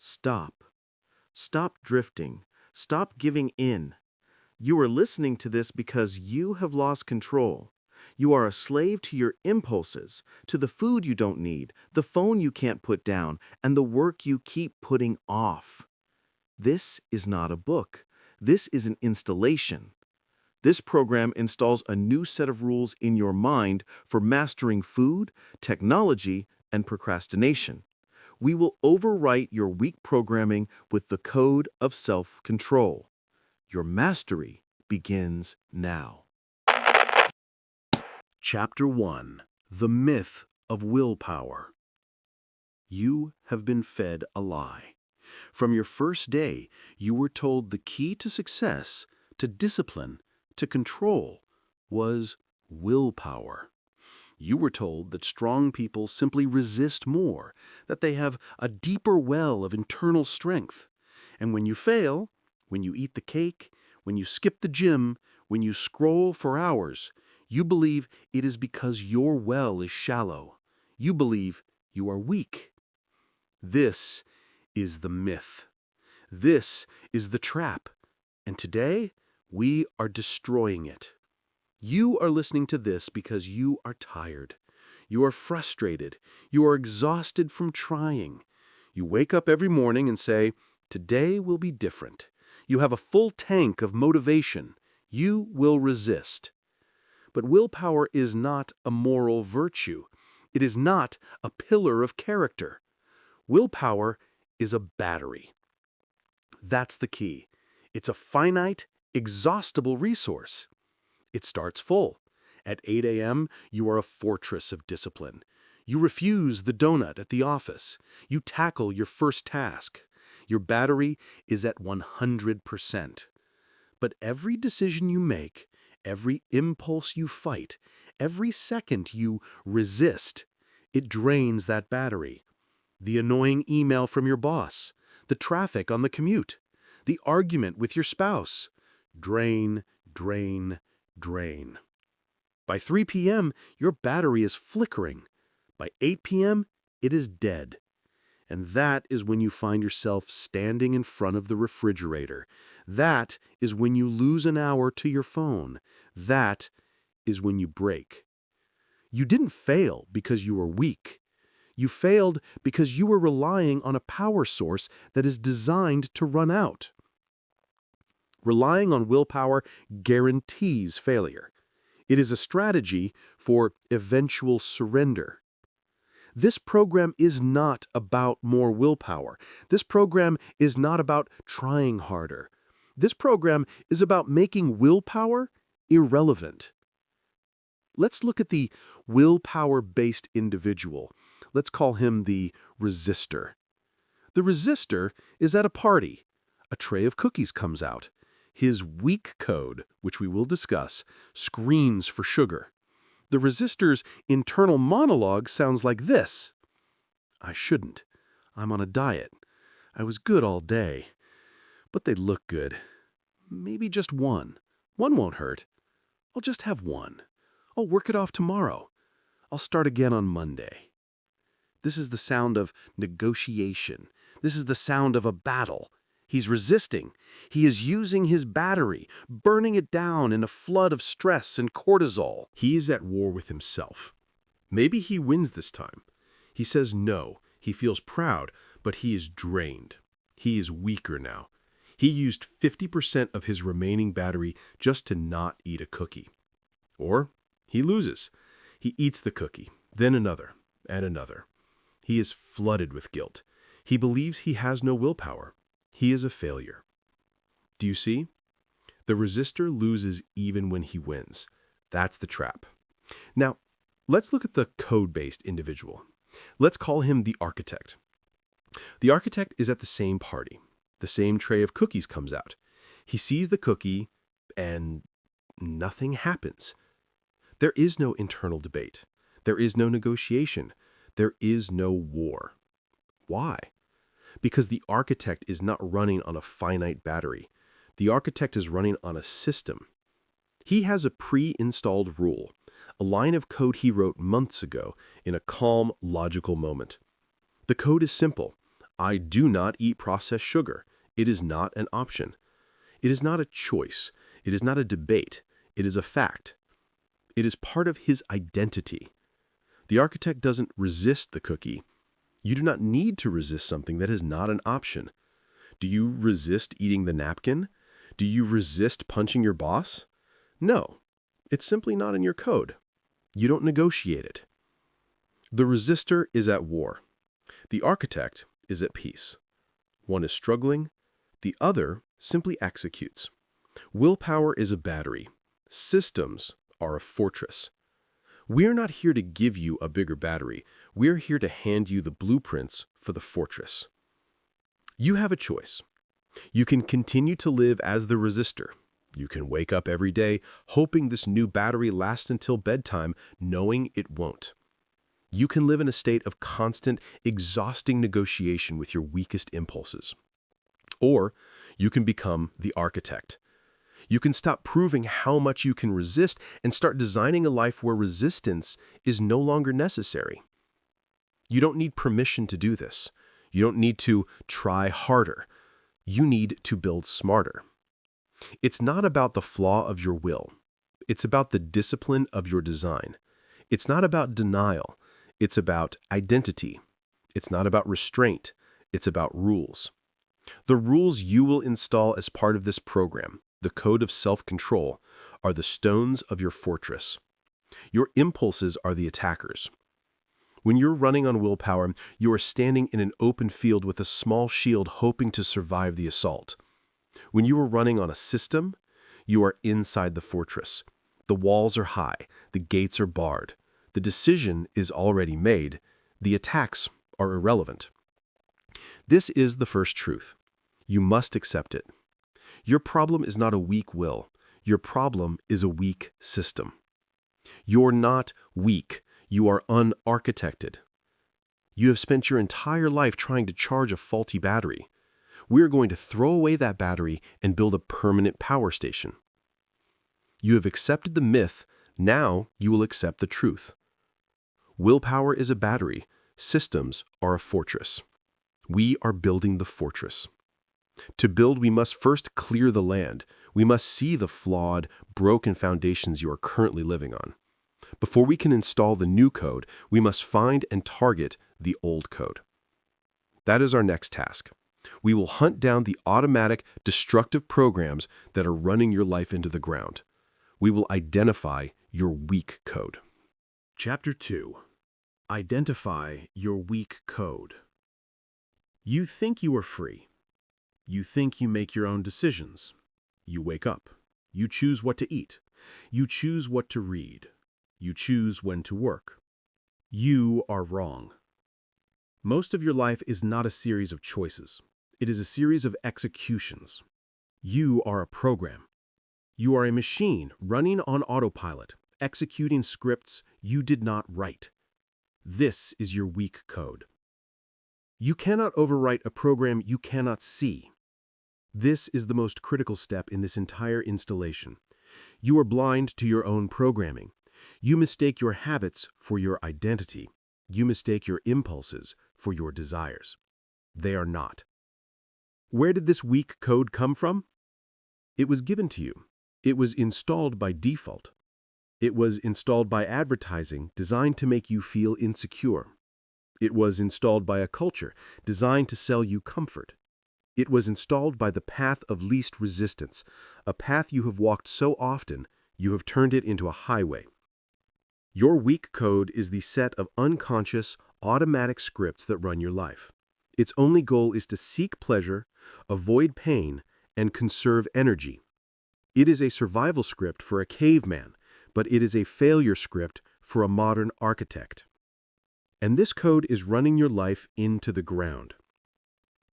Stop. Stop drifting. Stop giving in. You are listening to this because you have lost control. You are a slave to your impulses, to the food you don't need, the phone you can't put down, and the work you keep putting off. This is not a book. This is an installation. This program installs a new set of rules in your mind for mastering food, technology, and procrastination. We will overwrite your weak programming with the code of self-control. Your mastery begins now. Chapter 1. The Myth of Willpower. You have been fed a lie. From your first day, you were told the key to success, to discipline, to control was willpower. You were told that strong people simply resist more, that they have a deeper well of internal strength. And when you fail, when you eat the cake, when you skip the gym, when you scroll for hours, you believe it is because your well is shallow. You believe you are weak. This is the myth. This is the trap. And today, we are destroying it. You are listening to this because you are tired. You are frustrated. You are exhausted from trying. You wake up every morning and say, "Today will be different." You have a full tank of motivation. You will resist. But willpower is not a moral virtue. It is not a pillar of character. Willpower is a battery. That's the key. It's a finite, exhaustible resource. It starts full. At 8 a.m., you are a fortress of discipline. You refuse the donut at the office. You tackle your first task. Your battery is at 100%. But every decision you make, every impulse you fight, every second you resist, it drains that battery. The annoying email from your boss, the traffic on the commute, the argument with your spouse. Drain, drain, drain. By 3 p.m., your battery is flickering. By 8 p.m., it is dead. And that is when you find yourself standing in front of the refrigerator. That is when you lose an hour to your phone. That is when you break. You didn't fail because you were weak. You failed because you were relying on a power source that is designed to run out. Relying on willpower guarantees failure. It is a strategy for eventual surrender. This program is not about more willpower. This program is not about trying harder. This program is about making willpower irrelevant. Let's look at the willpower-based individual. Let's call him the resistor. The resistor is at a party. A tray of cookies comes out. His weak code, which we will discuss, screams for sugar. The resistor's internal monologue sounds like this. "I shouldn't. I'm on a diet. I was good all day. But they look good. Maybe just one. One won't hurt. I'll just have one. I'll work it off tomorrow. I'll start again on Monday." This is the sound of negotiation. This is the sound of a battle. He's resisting. He is using his battery, burning it down in a flood of stress and cortisol. He is at war with himself. Maybe he wins this time. He says no. He feels proud, but he is drained. He is weaker now. He used 50% of his remaining battery just to not eat a cookie. Or he loses. He eats the cookie, then another, and another. He is flooded with guilt. He believes he has no willpower. He is a failure. Do you see? The resistor loses even when he wins. That's the trap. Now, let's look at the code-based individual. Let's call him the architect. The architect is at the same party. The same tray of cookies comes out. He sees the cookie, and nothing happens. There is no internal debate. There is no negotiation. There is no war. Why? Because the architect is not running on a finite battery. The architect is running on a system. He has a pre-installed rule, a line of code he wrote months ago in a calm, logical moment. The code is simple. I do not eat processed sugar. It is not an option. It is not a choice. It is not a debate. It is a fact. It is part of his identity. The architect doesn't resist the cookie. You do not need to resist something that is not an option. Do you resist eating the napkin? Do you resist punching your boss? No, it's simply not in your code. You don't negotiate it. The resistor is at war. The architect is at peace. One is struggling. The other simply executes. Willpower is a battery. Systems are a fortress. We're not here to give you a bigger battery. We're here to hand you the blueprints for the fortress. You have a choice. You can continue to live as the resistor. You can wake up every day hoping this new battery lasts until bedtime, knowing it won't. You can live in a state of constant, exhausting negotiation with your weakest impulses. Or you can become the architect. You can stop proving how much you can resist and start designing a life where resistance is no longer necessary. You don't need permission to do this. You don't need to try harder. You need to build smarter. It's not about the flaw of your will. It's about the discipline of your design. It's not about denial. It's about identity. It's not about restraint. It's about rules. The rules you will install as part of this program, the code of self-control, are the stones of your fortress. Your impulses are the attackers. When you're running on willpower, you are standing in an open field with a small shield hoping to survive the assault. When you are running on a system, you are inside the fortress. The walls are high. The gates are barred. The decision is already made. The attacks are irrelevant. This is the first truth. You must accept it. Your problem is not a weak will. Your problem is a weak system. You're not weak. You are unarchitected. You have spent your entire life trying to charge a faulty battery. We're going to throw away that battery and build a permanent power station. You have accepted the myth. Now you will accept the truth. Willpower is a battery. Systems are a fortress. We are building the fortress. To build, we must first clear the land. We must see the flawed, broken foundations you are currently living on. Before we can install the new code, we must find and target the old code. That is our next task. We will hunt down the automatic, destructive programs that are running your life into the ground. We will identify your weak code. Chapter 2. Identify your weak code. You think you are free. You think you make your own decisions. You wake up. You choose what to eat. You choose what to read. You choose when to work. You are wrong. Most of your life is not a series of choices. It is a series of executions. You are a program. You are a machine running on autopilot, executing scripts you did not write. This is your weak code. You cannot overwrite a program you cannot see. This is the most critical step in this entire installation. You are blind to your own programming. You mistake your habits for your identity. You mistake your impulses for your desires. They are not. Where did this weak code come from? It was given to you. It was installed by default. It was installed by advertising designed to make you feel insecure. It was installed by a culture designed to sell you comfort. It was installed by the path of least resistance, a path you have walked so often you have turned it into a highway. Your weak code is the set of unconscious, automatic scripts that run your life. Its only goal is to seek pleasure, avoid pain, and conserve energy. It is a survival script for a caveman, but it is a failure script for a modern architect. And this code is running your life into the ground.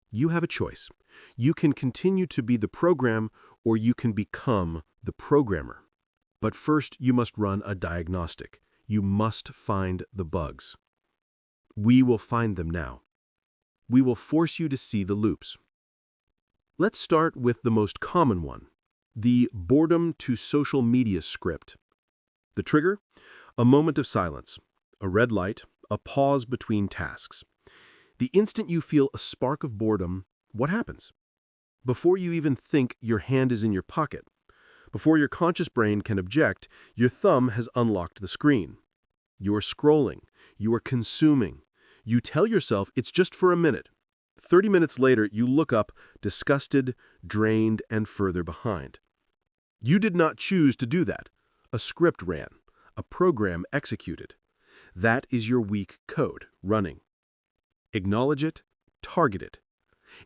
You have a choice. You can continue to be the program, or you can become the programmer. But first, you must run a diagnostic. You must find the bugs. We will find them now. We will force you to see the loops. Let's start with the most common one, the boredom to social media script. The trigger? A moment of silence, a red light, a pause between tasks. The instant you feel a spark of boredom, what happens? Before you even think, your hand is in your pocket. Before your conscious brain can object, your thumb has unlocked the screen. You are scrolling. You are consuming. You tell yourself it's just for a minute. 30 minutes later, you look up, disgusted, drained, and further behind. You did not choose to do that. A script ran. A program executed. That is your weak code running. Acknowledge it, target it.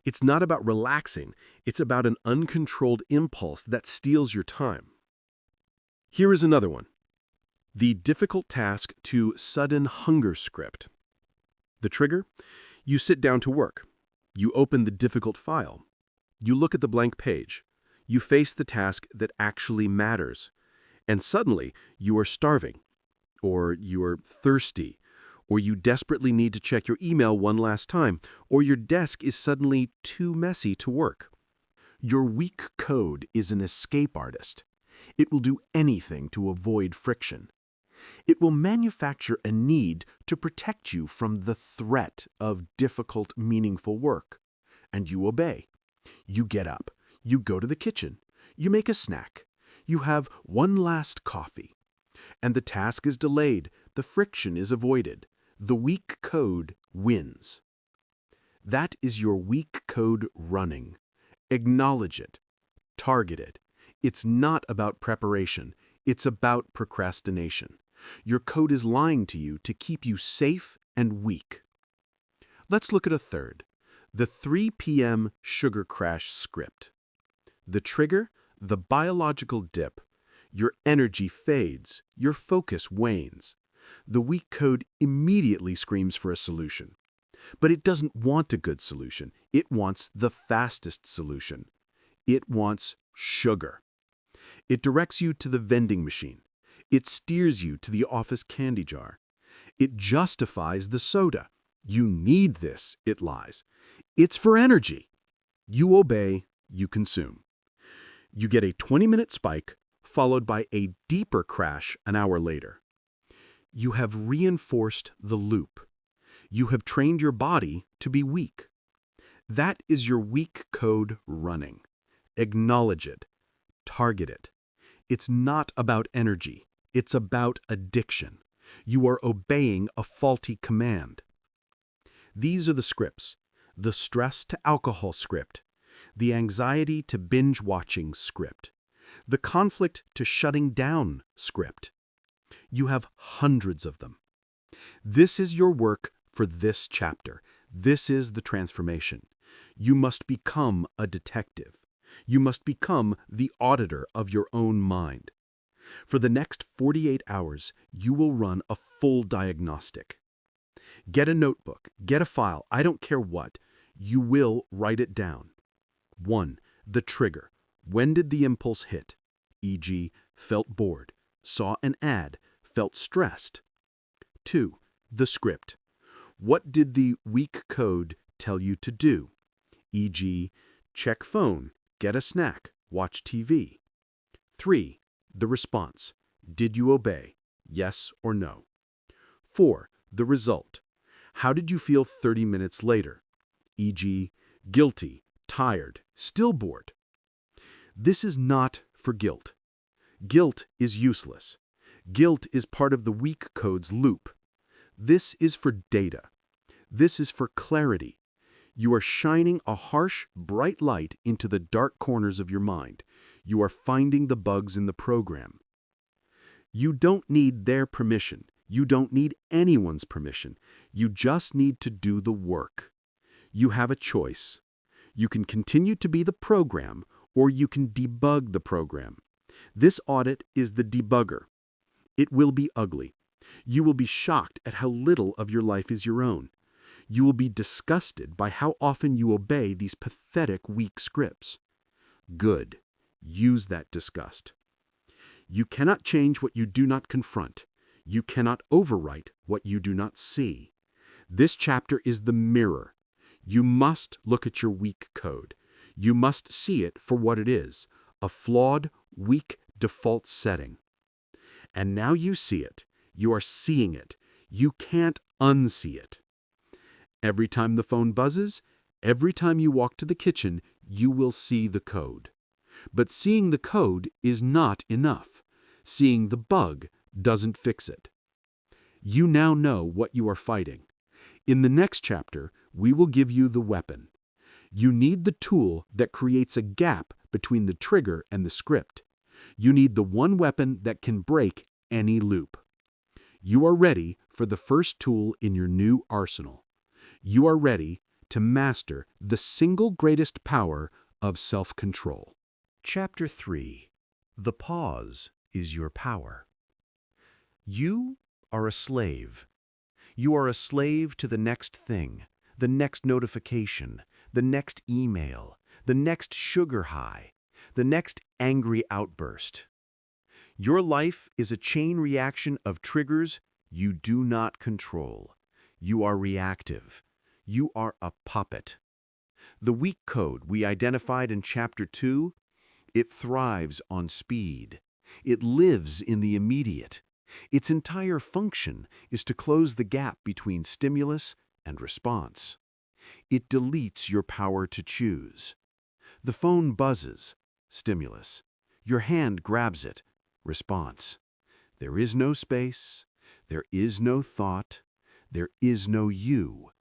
It's not about relaxing, it's about an uncontrolled impulse that steals your time. Here is another one. The difficult task to sudden hunger script. The trigger? You sit down to work. You open the difficult file. You look at the blank page. You face the task that actually matters. And suddenly, you are starving, or you are thirsty, or you desperately need to check your email one last time, or your desk is suddenly too messy to work. Your weak code is an escape artist. It will do anything to avoid friction. It will manufacture a need to protect you from the threat of difficult, meaningful work. And you obey. You get up. You go to the kitchen. You make a snack. You have one last coffee. And the task is delayed. The friction is avoided. The weak code wins. That is your weak code running. Acknowledge it. Target it. It's not about preparation. It's about procrastination. Your code is lying to you to keep you safe and weak. Let's look at a third. The 3 p.m. sugar crash script. The trigger, the biological dip. Your energy fades. Your focus wanes. The weak code immediately screams for a solution. But it doesn't want a good solution. It wants the fastest solution. It wants sugar. It directs you to the vending machine. It steers you to the office candy jar. It justifies the soda. You need this, it lies. It's for energy. You obey, you consume. You get a 20-minute spike, followed by a deeper crash an hour later. You have reinforced the loop. You have trained your body to be weak. That is your weak code running. Acknowledge it. Target it. It's not about energy. It's about addiction. You are obeying a faulty command. These are the scripts. The stress to alcohol script. The anxiety to binge watching script. The conflict to shutting down script. You have hundreds of them. This is your work for this chapter. This is the transformation. You must become a detective. You must become the auditor of your own mind. For the next 48 hours, you will run a full diagnostic. Get a notebook, get a file, I don't care what. You will write it down. 1. The trigger. When did the impulse hit? E.g., felt bored, saw an ad, felt stressed. 2. The script. What did the weak code tell you to do? E.g., check phone, get a snack, watch TV. 3. The response. Did you obey? Yes or no? 4. The result. How did you feel 30 minutes later? E.g., guilty, tired, still bored. This is not for guilt. Guilt is useless. Guilt is part of the weak code's loop. This is for data. This is for clarity. You are shining a harsh, bright light into the dark corners of your mind. You are finding the bugs in the program. You don't need their permission. You don't need anyone's permission. You just need to do the work. You have a choice. You can continue to be the program, or you can debug the program. This audit is the debugger. It will be ugly. You will be shocked at how little of your life is your own. You will be disgusted by how often you obey these pathetic, weak scripts. Good. Use that disgust. You cannot change what you do not confront. You cannot overwrite what you do not see. This chapter is the mirror. You must look at your weak code. You must see it for what it is, a flawed, weak default setting. And now you see it. You are seeing it. You can't unsee it. Every time the phone buzzes, every time you walk to the kitchen, you will see the code. But seeing the code is not enough. Seeing the bug doesn't fix it. You now know what you are fighting. In the next chapter, we will give you the weapon. You need the tool that creates a gap between the trigger and the script. You need the one weapon that can break any loop. You are ready for the first tool in your new arsenal. You are ready to master the single greatest power of self-control. Chapter 3. The pause is your power. You are a slave. You are a slave to the next thing, the next notification, the next email, the next sugar high, the next angry outburst. Your life is a chain reaction of triggers you do not control. You are reactive. You are a puppet. The weak code we identified in Chapter 2, it thrives on speed. It lives in the immediate. Its entire function is to close the gap between stimulus and response. It deletes your power to choose. The phone buzzes, stimulus. Your hand grabs it, response. There is no space. There is no thought. There is no you.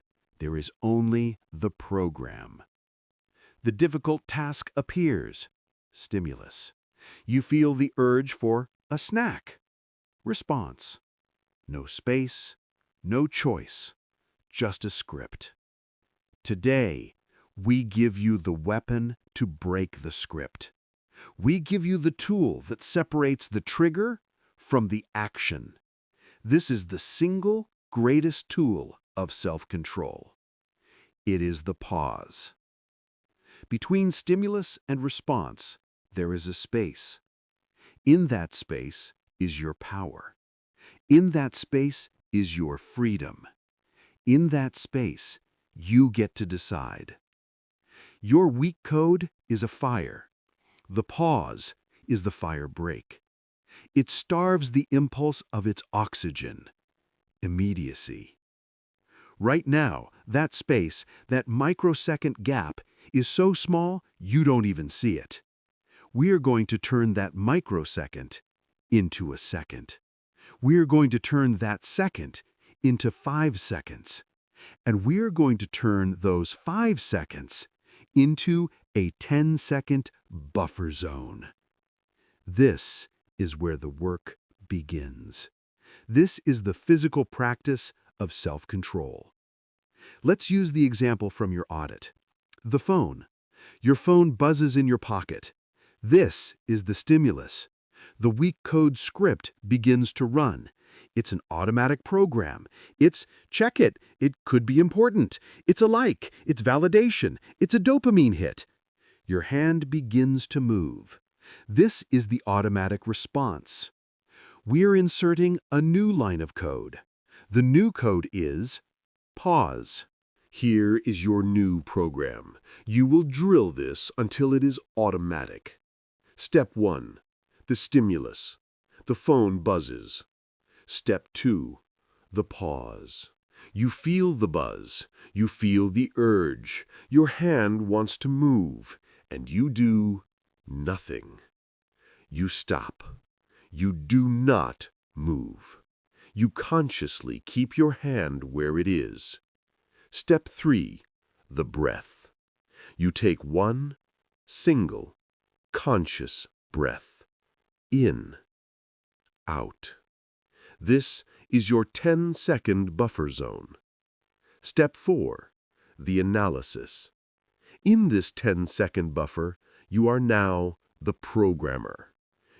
There is only the program. The difficult task appears, stimulus. You feel the urge for a snack, response. No space, no choice, just a script. Today, we give you the weapon to break the script. We give you the tool that separates the trigger from the action. This is the single greatest tool of self-control. It is the pause. Between stimulus and response, there is a space. In that space is your power. In that space is your freedom. In that space, you get to decide. Your weak code is a fire. The pause is the fire break. It starves the impulse of its oxygen, immediacy. Right now, that space, that microsecond gap, is so small you don't even see it. We're going to turn that microsecond into a second. We're going to turn that second into 5 seconds. And we're going to turn those 5 seconds into a 10-second buffer zone. This is where the work begins. This is the physical practice of self-control. Let's use the example from your audit. The phone. Your phone buzzes in your pocket. This is the stimulus. The weak code script begins to run. It's an automatic program. It's check it. It could be important. It's a like. It's validation. It's a dopamine hit. Your hand begins to move. This is the automatic response. We're inserting a new line of code. The new code is pause. Here is your new program. You will drill this until it is automatic. Step 1. The stimulus. The phone buzzes. Step 2. The pause. You feel the buzz. You feel the urge. Your hand wants to move, and you do nothing. You stop. You do not move. You consciously keep your hand where it is. Step 3. The breath. You take one single conscious breath. In, out. This is your 10-second buffer zone. Step 4. The analysis. In this 10-second buffer, you are now the programmer.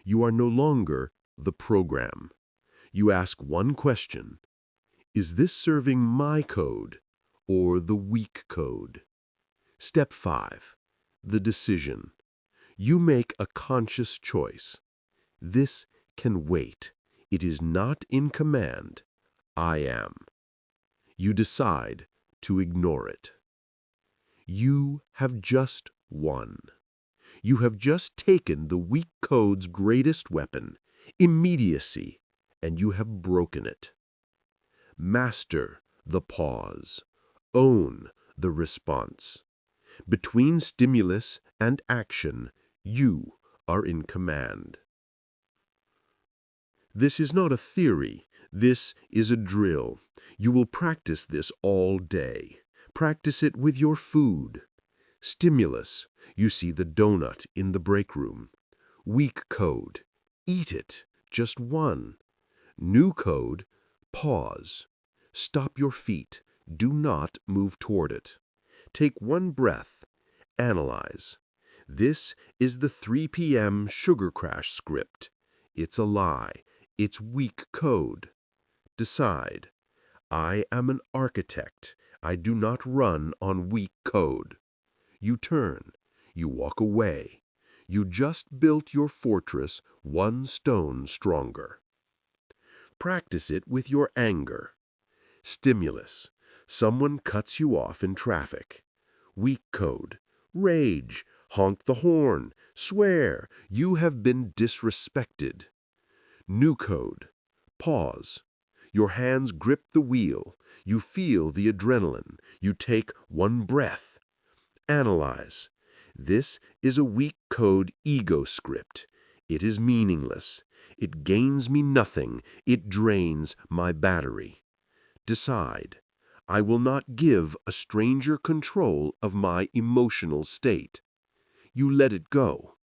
You are no longer the program. You ask one question. Is this serving my code or the weak code? Step 5. The decision. You make a conscious choice. This can wait. It is not in command. I am. You decide to ignore it. You have just won. You have just taken the weak code's greatest weapon, immediacy, and you have broken it. Master the pause. Own the response. Between stimulus and action, you are in command. This is not a theory. This is a drill. You will practice this all day. Practice it with your food. Stimulus. You see the donut in the break room. Weak code. Eat it. Just one. New code. Pause. Stop your feet. Do not move toward it. Take one breath. Analyze. This is the 3 p.m. sugar crash script. It's a lie. It's weak code. Decide. I am an architect. I do not run on weak code. You turn. You walk away. You just built your fortress one stone stronger. Practice it with your anger. Stimulus. Someone cuts you off in traffic. Weak code. Rage. Honk the horn. Swear. You have been disrespected. New code. Pause. Your hands grip the wheel. You feel the adrenaline. You take one breath. Analyze. This is a weak code ego script. It is meaningless. It gains me nothing. It drains my battery. Decide. I will not give a stranger control of my emotional state. You let it go.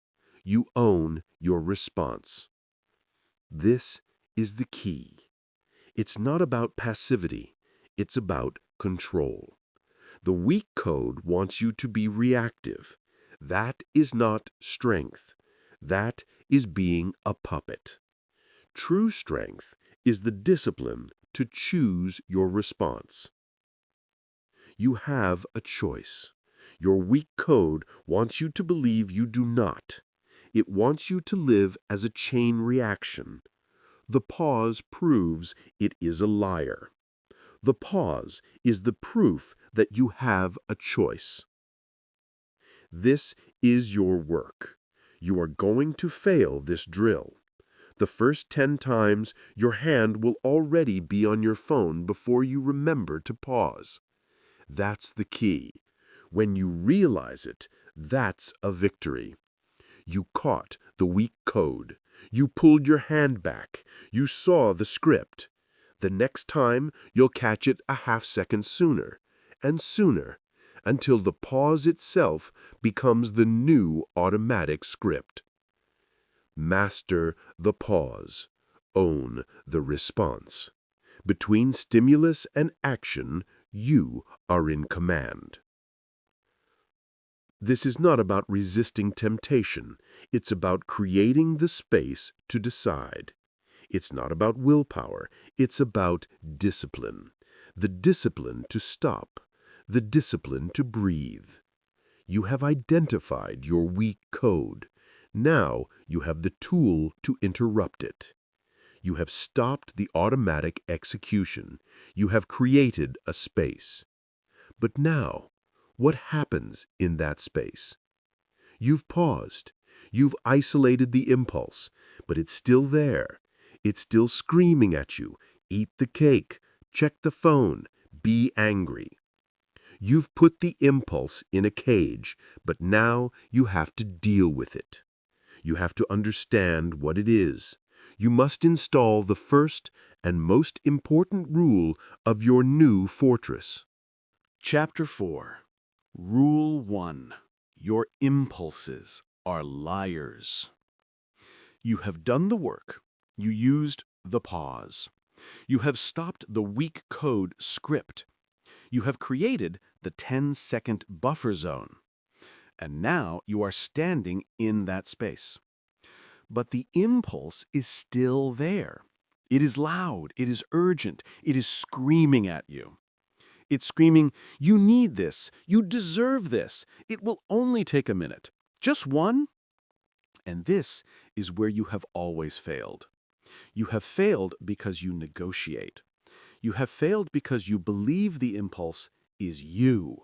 You own your response. This is the key. It's not about passivity. It's about control. The weak code wants you to be reactive. That is not strength. That is being a puppet. True strength is the discipline to choose your response. You have a choice. Your weak code wants you to believe you do not. It wants you to live as a chain reaction. The pause proves it is a liar. The pause is the proof that you have a choice. This is your work. You are going to fail this drill. The first 10 times, your hand will already be on your phone before you remember to pause. That's the key. When you realize it, that's a victory. You caught the weak code. You pulled your hand back. You saw the script. The next time, you'll catch it a half-second sooner, and sooner, until the pause itself becomes the new automatic script. Master the pause. Own the response. Between stimulus and action, you are in command. This is not about resisting temptation. It's about creating the space to decide. It's not about willpower. It's about discipline. The discipline to stop. The discipline to breathe. You have identified your weak code. Now you have the tool to interrupt it. You have stopped the automatic execution. You have created a space. But now, what happens in that space? You've paused. You've isolated the impulse, but it's still there. It's still screaming at you. Eat the cake. Check the phone. Be angry. You've put the impulse in a cage, but now you have to deal with it. You have to understand what it is. You must install the first and most important rule of your new fortress. Chapter 4. Rule 1. Your impulses are liars. You have done the work. You used the pause. You have stopped the weak code script. You have created the 10-second buffer zone. And now you are standing in that space. But the impulse is still there. It is loud. It is urgent. It is screaming at you. It's screaming, you need this. You deserve this. It will only take a minute. Just one. And this is where you have always failed. You have failed because you negotiate. You have failed because you believe the impulse is you.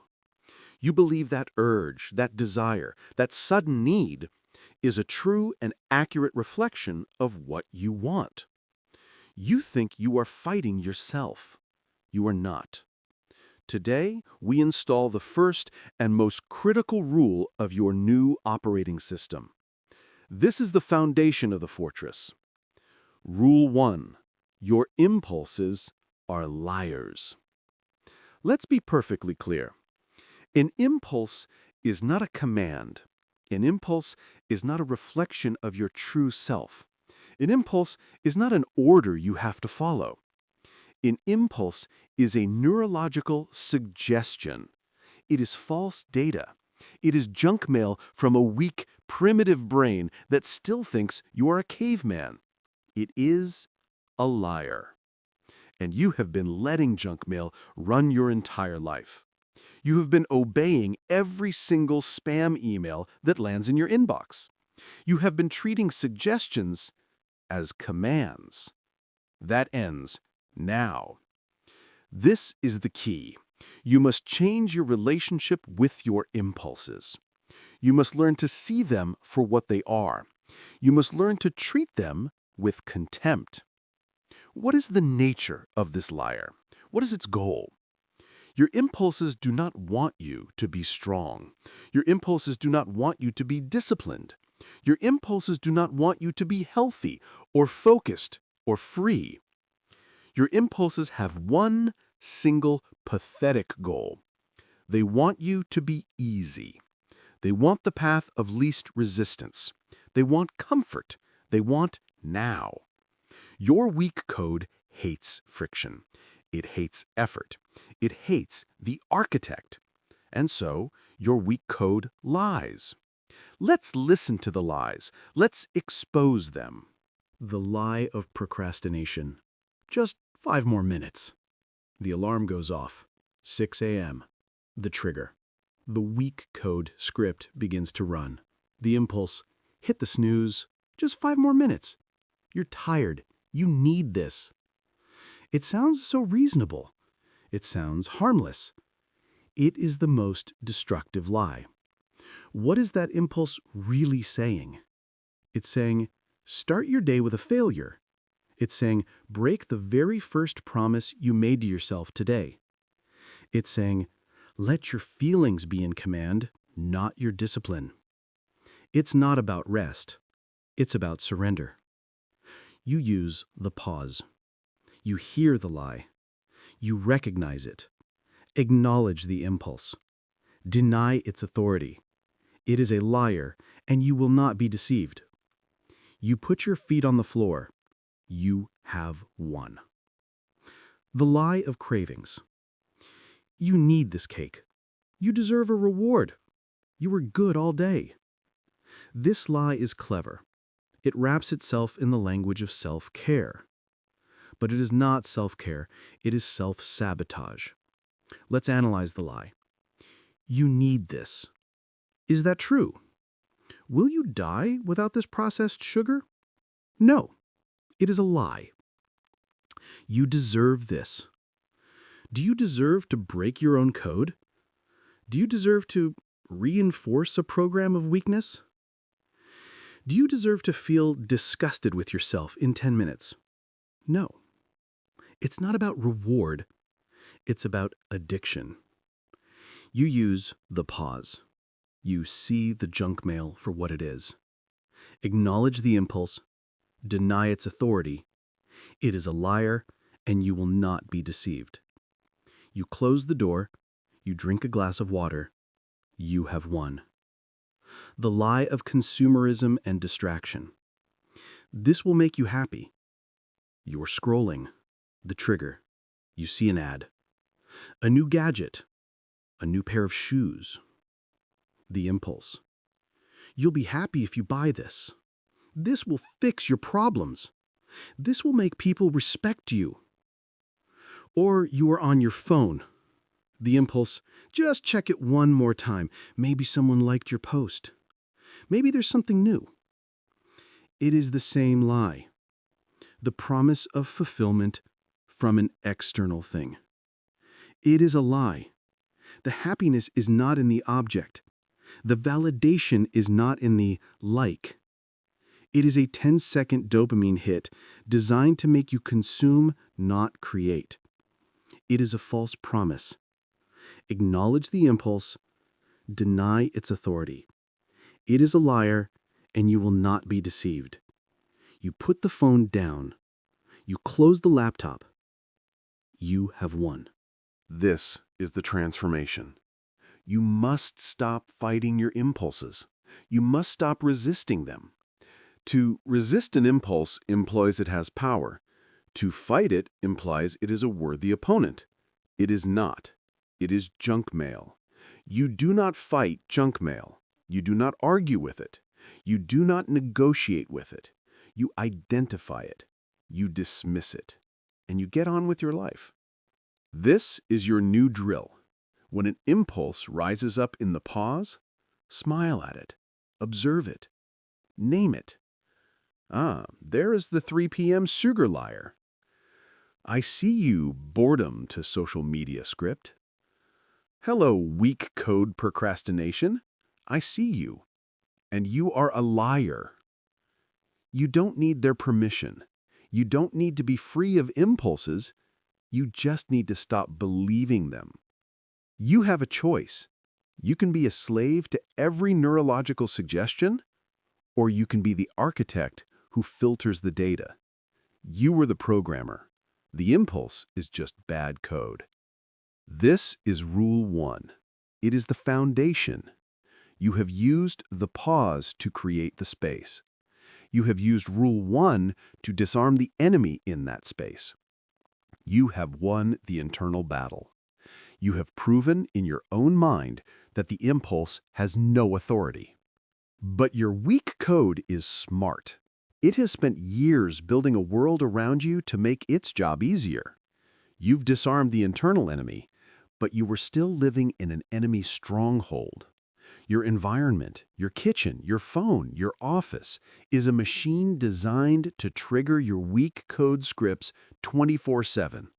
You believe that urge, that desire, that sudden need is a true and accurate reflection of what you want. You think you are fighting yourself. You are not. Today, we install the first and most critical rule of your new operating system. This is the foundation of the fortress. Rule 1. Your impulses are liars. Let's be perfectly clear. An impulse is not a command. An impulse is not a reflection of your true self. An impulse is not an order you have to follow. An impulse is a neurological suggestion. It is false data. It is junk mail from a weak, primitive brain that still thinks you are a caveman. It is a liar. And you have been letting junk mail run your entire life. You have been obeying every single spam email that lands in your inbox. You have been treating suggestions as commands. That ends now. This is the key. You must change your relationship with your impulses. You must learn to see them for what they are. You must learn to treat them with contempt. What is the nature of this liar? What is its goal? Your impulses do not want you to be strong. Your impulses do not want you to be disciplined. Your impulses do not want you to be healthy or focused or free. Your impulses have one single pathetic goal. They want you to be easy. They want the path of least resistance. They want comfort. They want now. Your weak code hates friction. It hates effort. It hates the architect. And so, your weak code lies. Let's listen to the lies. Let's expose them. The lie of procrastination. Just 5 more minutes. The alarm goes off. 6 a.m. The trigger. The weak code script begins to run. The impulse. Hit the snooze. Just 5 more minutes. You're tired. You need this. It sounds so reasonable. It sounds harmless. It is the most destructive lie. What is that impulse really saying? It's saying, start your day with a failure. It's saying, break the very first promise you made to yourself today. It's saying, let your feelings be in command, not your discipline. It's not about rest. It's about surrender. You use the pause. You hear the lie. You recognize it. Acknowledge the impulse. Deny its authority. It is a liar, and you will not be deceived. You put your feet on the floor. You have won. The lie of cravings. You need this cake. You deserve a reward. You were good all day. This lie is clever. It wraps itself in the language of self-care. But it is not self-care, it is self-sabotage. Let's analyze the lie. You need this. Is that true? Will you die without this processed sugar? No, it is a lie. You deserve this. Do you deserve to break your own code? Do you deserve to reinforce a program of weakness? Do you deserve to feel disgusted with yourself in 10 minutes? No. It's not about reward. It's about addiction. You use the pause. You see the junk mail for what it is. Acknowledge the impulse. Deny its authority. It is a liar, and you will not be deceived. You close the door. You drink a glass of water. You have won. The lie of consumerism and distraction. This will make you happy. You're scrolling. The trigger. You see an ad. A new gadget. A new pair of shoes. The impulse. You'll be happy if you buy this. This will fix your problems. This will make people respect you. Or you are on your phone. The impulse. Just check it one more time. Maybe someone liked your post. Maybe there's something new. It is the same lie. The promise of fulfillment from an external thing. It is a lie. The happiness is not in the object. The validation is not in the like. It is a 10-second dopamine hit designed to make you consume, not create. It is a false promise. Acknowledge the impulse. Deny its authority. It is a liar, and you will not be deceived. You put the phone down. You close the laptop. You have won. This is the transformation. You must stop fighting your impulses. You must stop resisting them. To resist an impulse implies it has power. To fight it implies it is a worthy opponent. It is not. It is junk mail. You do not fight junk mail. You do not argue with it. You do not negotiate with it. You identify it. You dismiss it. And you get on with your life. This is your new drill. When an impulse rises up in the pause, smile at it. Observe it. Name it. Ah, there is the 3 p.m. sugar liar. I see you, boredom to social media script. Hello, weak code procrastination. I see you. And you are a liar. You don't need their permission. You don't need to be free of impulses. You just need to stop believing them. You have a choice. You can be a slave to every neurological suggestion, or you can be the architect who filters the data. You were the programmer. The impulse is just bad code. This is Rule 1. It is the foundation. You have used the pause to create the space. You have used Rule 1 to disarm the enemy in that space. You have won the internal battle. You have proven in your own mind that the impulse has no authority. But your weak code is smart. It has spent years building a world around you to make its job easier. You've disarmed the internal enemy, but you were still living in an enemy stronghold. Your environment, your kitchen, your phone, your office is a machine designed to trigger your weak code scripts 24/7.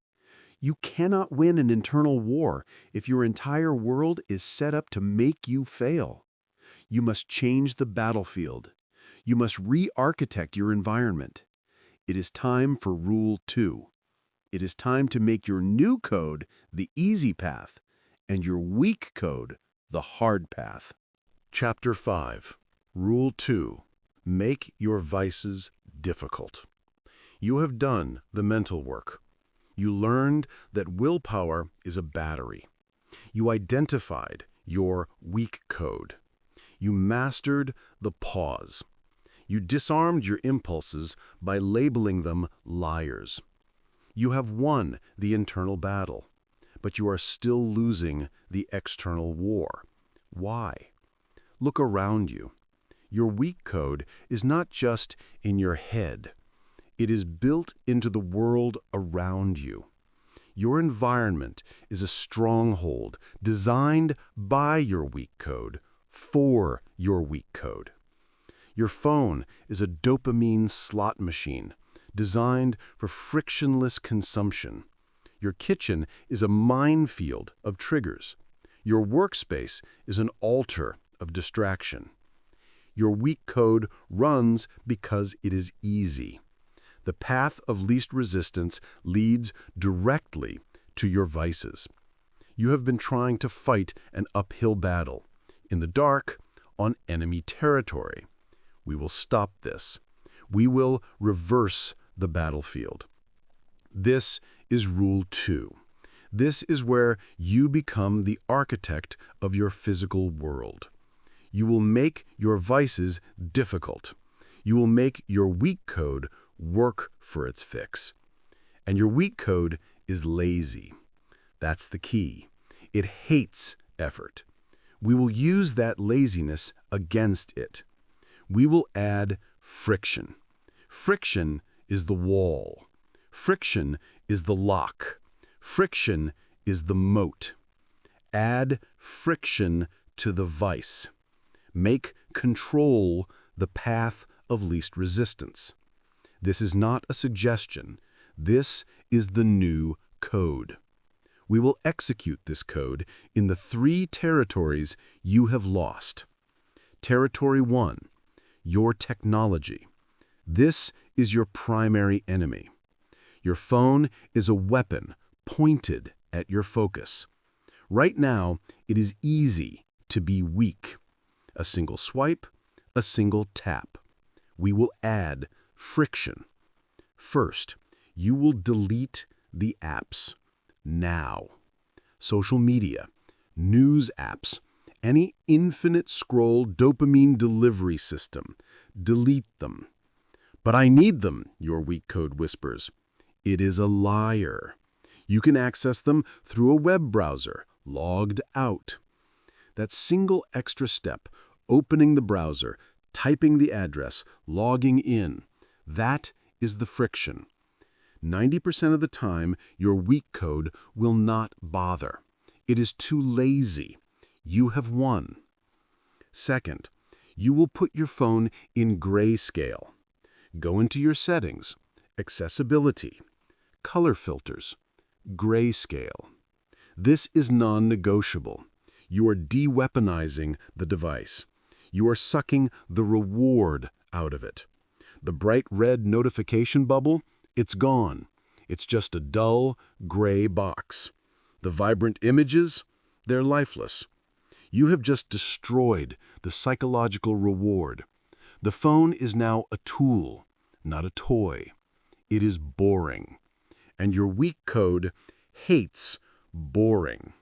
You cannot win an internal war if your entire world is set up to make you fail. You must change the battlefield. You must re-architect your environment. It is time for Rule 2. It is time to make your new code the easy path and your weak code the hard path. Chapter 5. Rule 2. Make your vices difficult. You have done the mental work. You learned that willpower is a battery. You identified your weak code. You mastered the pause. You disarmed your impulses by labeling them liars. You have won the internal battle, but you are still losing the external war. Why? Look around you. Your weak code is not just in your head. It is built into the world around you. Your environment is a stronghold designed by your weak code for your weak code. Your phone is a dopamine slot machine designed for frictionless consumption. Your kitchen is a minefield of triggers. Your workspace is an altar of distraction. Your weak code runs because it is easy. The path of least resistance leads directly to your vices. You have been trying to fight an uphill battle, in the dark, on enemy territory. We will stop this. We will reverse the battlefield. This is Rule 2. This is where you become the architect of your physical world. You will make your vices difficult. You will make your weak code work for its fix. And your weak code is lazy. That's the key. It hates effort. We will use that laziness against it. We will add friction. Friction is the wall. Friction is the lock. Friction is the moat. Add friction to the vice. Make control the path of least resistance. This is not a suggestion. This is the new code. We will execute this code in the 3 territories you have lost. Territory 1, your technology. This is your primary enemy. Your phone is a weapon pointed at your focus. Right now, it is easy to be weak. A single swipe, a single tap. We will add friction. First, you will delete the apps now. Social media, news apps, any infinite scroll dopamine delivery system. Delete them. But I need them, your weak code whispers. It is a liar. You can access them through a web browser, logged out. That single extra step, opening the browser, typing the address, logging in, that is the friction. 90% of the time, your weak code will not bother. It is too lazy. You have won. Second, you will put your phone in grayscale. Go into your settings, accessibility, color filters, grayscale. This is non-negotiable. You are de-weaponizing the device. You are sucking the reward out of it. The bright red notification bubble, it's gone. It's just a dull, gray box. The vibrant images, they're lifeless. You have just destroyed the psychological reward. The phone is now a tool, not a toy. It is boring. And your weak code hates boring.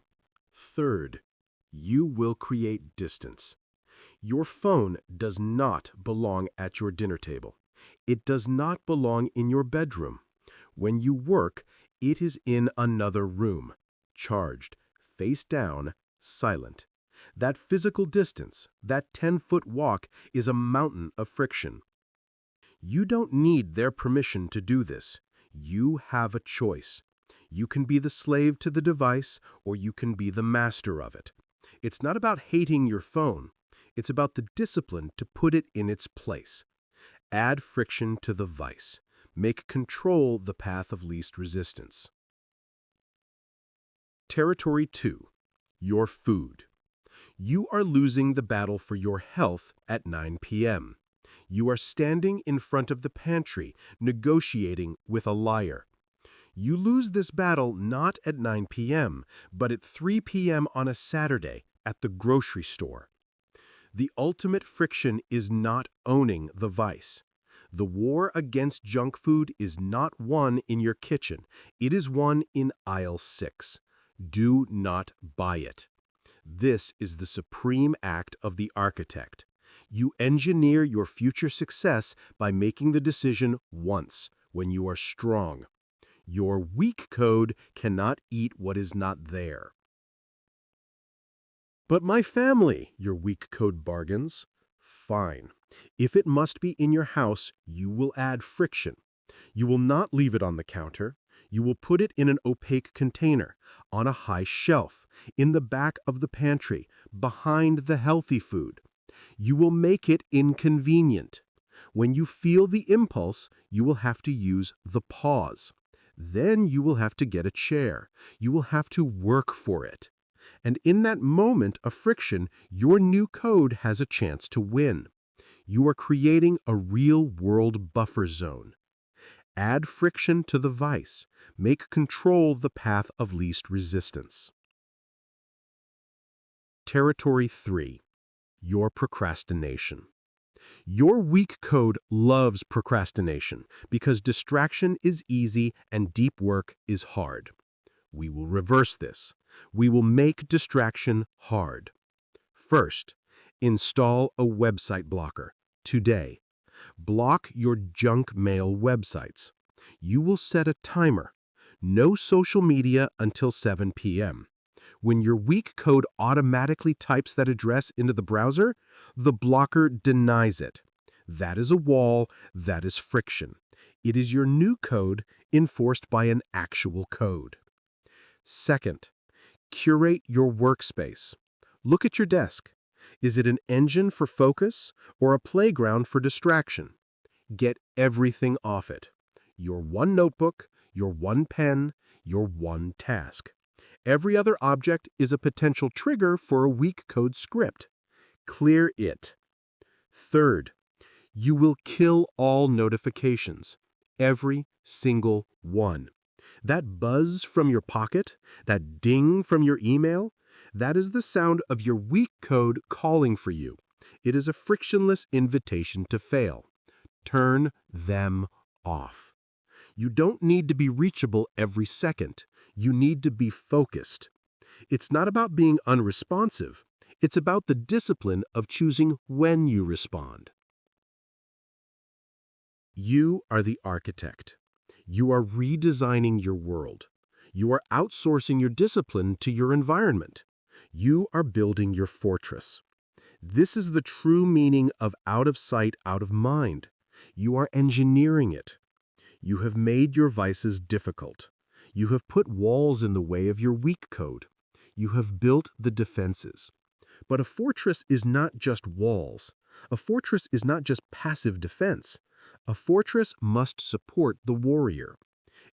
Third, you will create distance. Your phone does not belong at your dinner table. It does not belong in your bedroom. When you work, it is in another room, charged, face down, silent. That physical distance, that 10-foot walk, is a mountain of friction. You don't need their permission to do this. You have a choice. You can be the slave to the device, or you can be the master of it. It's not about hating your phone. It's about the discipline to put it in its place. Add friction to the vice. Make control the path of least resistance. Territory 2. Your food. You are losing the battle for your health at 9 p.m. You are standing in front of the pantry, negotiating with a liar. You lose this battle not at 9 p.m., but at 3 p.m. on a Saturday at the grocery store. The ultimate friction is not owning the vice. The war against junk food is not won in your kitchen. It is won in aisle 6. Do not buy it. This is the supreme act of the architect. You engineer your future success by making the decision once, when you are strong. Your weak code cannot eat what is not there. But my family, your weak code bargains. Fine. If it must be in your house, you will add friction. You will not leave it on the counter. You will put it in an opaque container, on a high shelf, in the back of the pantry, behind the healthy food. You will make it inconvenient. When you feel the impulse, you will have to use the pause. Then you will have to get a chair. You will have to work for it. And in that moment of friction, your new code has a chance to win. You are creating a real-world buffer zone. Add friction to the vice. Make control the path of least resistance. Territory 3. Your procrastination. Your weak code loves procrastination because distraction is easy and deep work is hard. We will reverse this. We will make distraction hard. First, install a website blocker today. Block your junk mail websites. You will set a timer. No social media until 7 p.m. When your weak code automatically types that address into the browser, the blocker denies it. That is a wall. That is friction. It is your new code enforced by an actual code. Second, curate your workspace. Look at your desk. Is it an engine for focus or a playground for distraction? Get everything off it. Your one notebook, your one pen, your one task. Every other object is a potential trigger for a weak code script. Clear it. Third, you will kill all notifications. Every single one. That buzz from your pocket, that ding from your email, that is the sound of your weak code calling for you. It is a frictionless invitation to fail. Turn them off. You don't need to be reachable every second. You need to be focused. It's not about being unresponsive. It's about the discipline of choosing when you respond. You are the architect. You are redesigning your world. You are outsourcing your discipline to your environment. You are building your fortress. This is the true meaning of out of sight, out of mind. You are engineering it. You have made your vices difficult. You have put walls in the way of your weak code. You have built the defenses. But a fortress is not just walls. A fortress is not just passive defense. A fortress must support the warrior.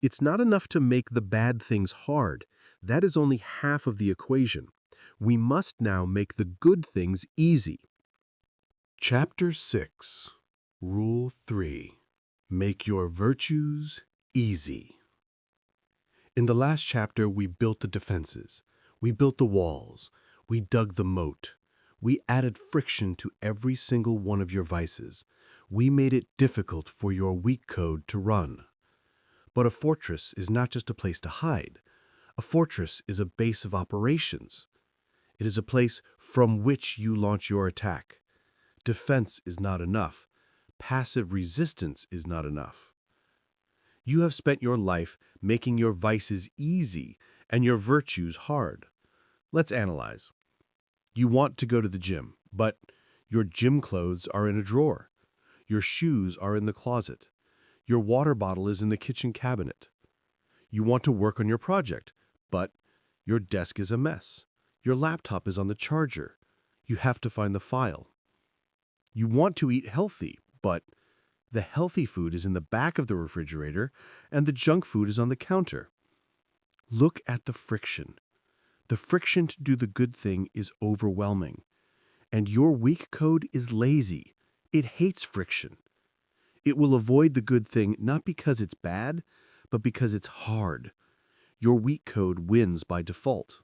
It's not enough to make the bad things hard. That is only half of the equation. We must now make the good things easy. Chapter 6, Rule 3. Make your virtues easy. In the last chapter, we built the defenses. We built the walls. We dug the moat. We added friction to every single one of your vices. We made it difficult for your weak code to run. But a fortress is not just a place to hide. A fortress is a base of operations. It is a place from which you launch your attack. Defense is not enough. Passive resistance is not enough. You have spent your life making your vices easy and your virtues hard. Let's analyze. You want to go to the gym, but your gym clothes are in a drawer. Your shoes are in the closet. Your water bottle is in the kitchen cabinet. You want to work on your project, but your desk is a mess. Your laptop is on the charger. You have to find the file. You want to eat healthy, but the healthy food is in the back of the refrigerator and the junk food is on the counter. Look at the friction. The friction to do the good thing is overwhelming. And your weak code is lazy. It hates friction. It will avoid the good thing not because it's bad, but because it's hard. Your weak code wins by default.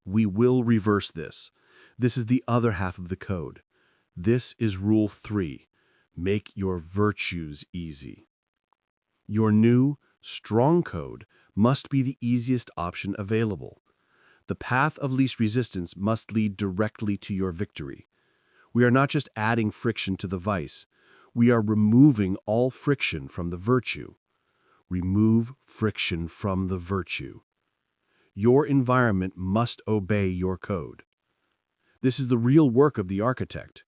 We will reverse this. This is the other half of the code. This is Rule 3. Make your virtues easy. Your new, strong code must be the easiest option available. The path of least resistance must lead directly to your victory. We are not just adding friction to the vice. We are removing all friction from the virtue. Remove friction from the virtue. Your environment must obey your code. This is the real work of the architect.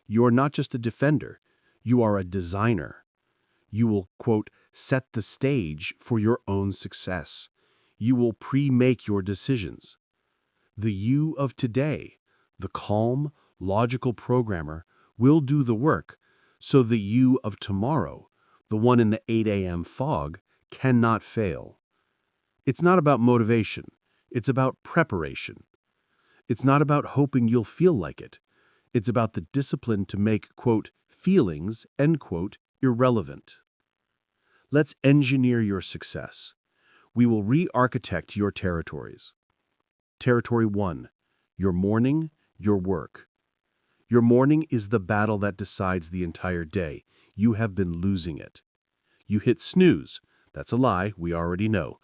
You are not just a defender. You are a designer. You will, quote, set the stage for your own success. You will pre-make your decisions. The you of today, the calm, logical programmer, will do the work, so the you of tomorrow, the one in the 8 a.m. fog, cannot fail. It's not about motivation. It's about preparation. It's not about hoping you'll feel like it. It's about the discipline to make, quote, feelings, end quote, irrelevant. Let's engineer your success. We will re-architect your territories. Territory 1, your morning, your work. Your morning is the battle that decides the entire day. You have been losing it. You hit snooze. That's a lie, we already know.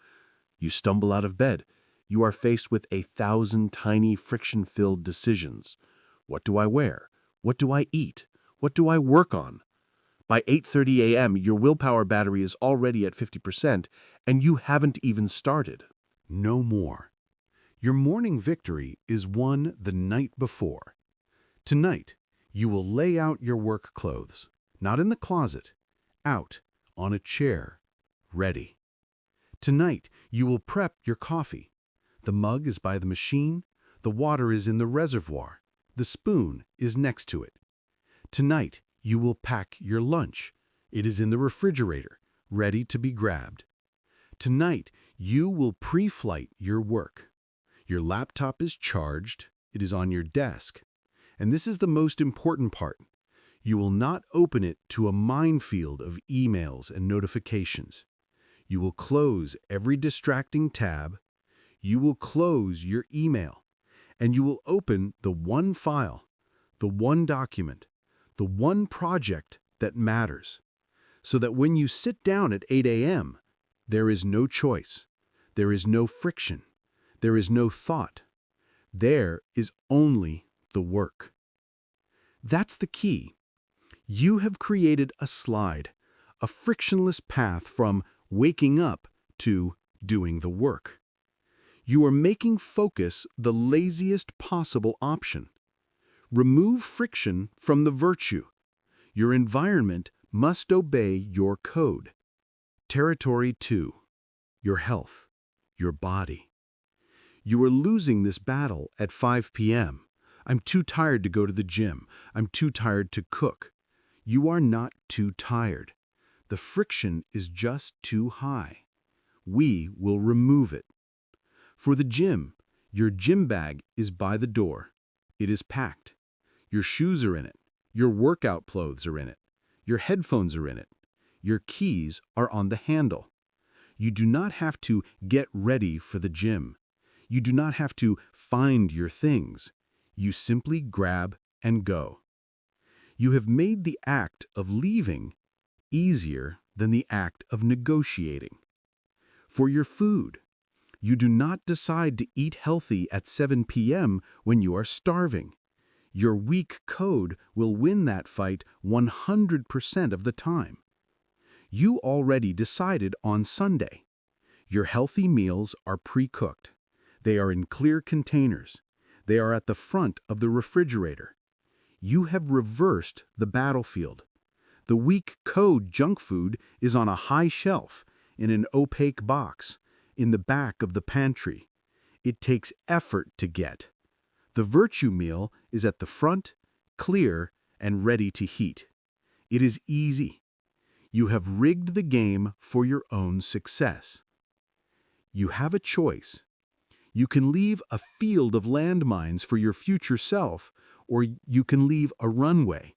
You stumble out of bed. You are faced with 1,000 tiny friction-filled decisions. What do I wear? What do I eat? What do I work on? By 8:30 a.m., your willpower battery is already at 50%, and you haven't even started. No more. Your morning victory is won the night before. Tonight, you will lay out your work clothes, not in the closet, out, on a chair, ready. Tonight, you will prep your coffee. The mug is by the machine, the water is in the reservoir, the spoon is next to it. Tonight, you will pack your lunch. It is in the refrigerator, ready to be grabbed. Tonight, you will pre-flight your work. Your laptop is charged, it is on your desk. And this is the most important part. You will not open it to a minefield of emails and notifications. You will close every distracting tab. You will close your email. And you will open the one file, the one document, the one project that matters. So that when you sit down at 8 a.m., there is no choice. There is no friction. There is no thought. There is only the work. That's the key. You have created a slide, a frictionless path from waking up to doing the work. You are making focus the laziest possible option. Remove friction from the virtue. Your environment must obey your code. Territory 2. Your health, your body. You are losing this battle at 5 p.m. I'm too tired to go to the gym. I'm too tired to cook. You are not too tired. The friction is just too high. We will remove it. For the gym, your gym bag is by the door. It is packed. Your shoes are in it. Your workout clothes are in it. Your headphones are in it. Your keys are on the handle. You do not have to get ready for the gym. You do not have to find your things. You simply grab and go. You have made the act of leaving easier than the act of negotiating. For your food, you do not decide to eat healthy at 7 p.m. when you are starving. Your weak code will win that fight 100% of the time. You already decided on Sunday. Your healthy meals are pre-cooked. They are in clear containers. They are at the front of the refrigerator. You have reversed the battlefield. The weak code junk food is on a high shelf, in an opaque box, in the back of the pantry. It takes effort to get. The virtue meal is at the front, clear, and ready to heat. It is easy. You have rigged the game for your own success. You have a choice. You can leave a field of landmines for your future self, or you can leave a runway.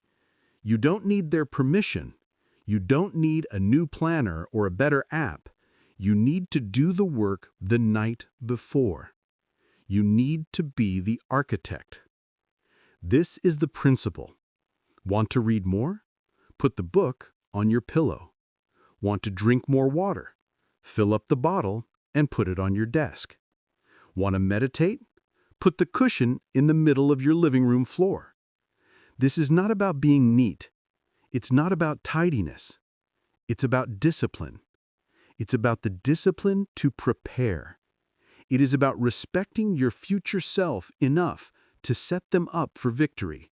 You don't need their permission. You don't need a new planner or a better app. You need to do the work the night before. You need to be the architect. This is the principle. Want to read more? Put the book on your pillow. Want to drink more water? Fill up the bottle and put it on your desk. Want to meditate? Put the cushion in the middle of your living room floor. This is not about being neat. It's not about tidiness. It's about discipline. It's about the discipline to prepare. It is about respecting your future self enough to set them up for victory.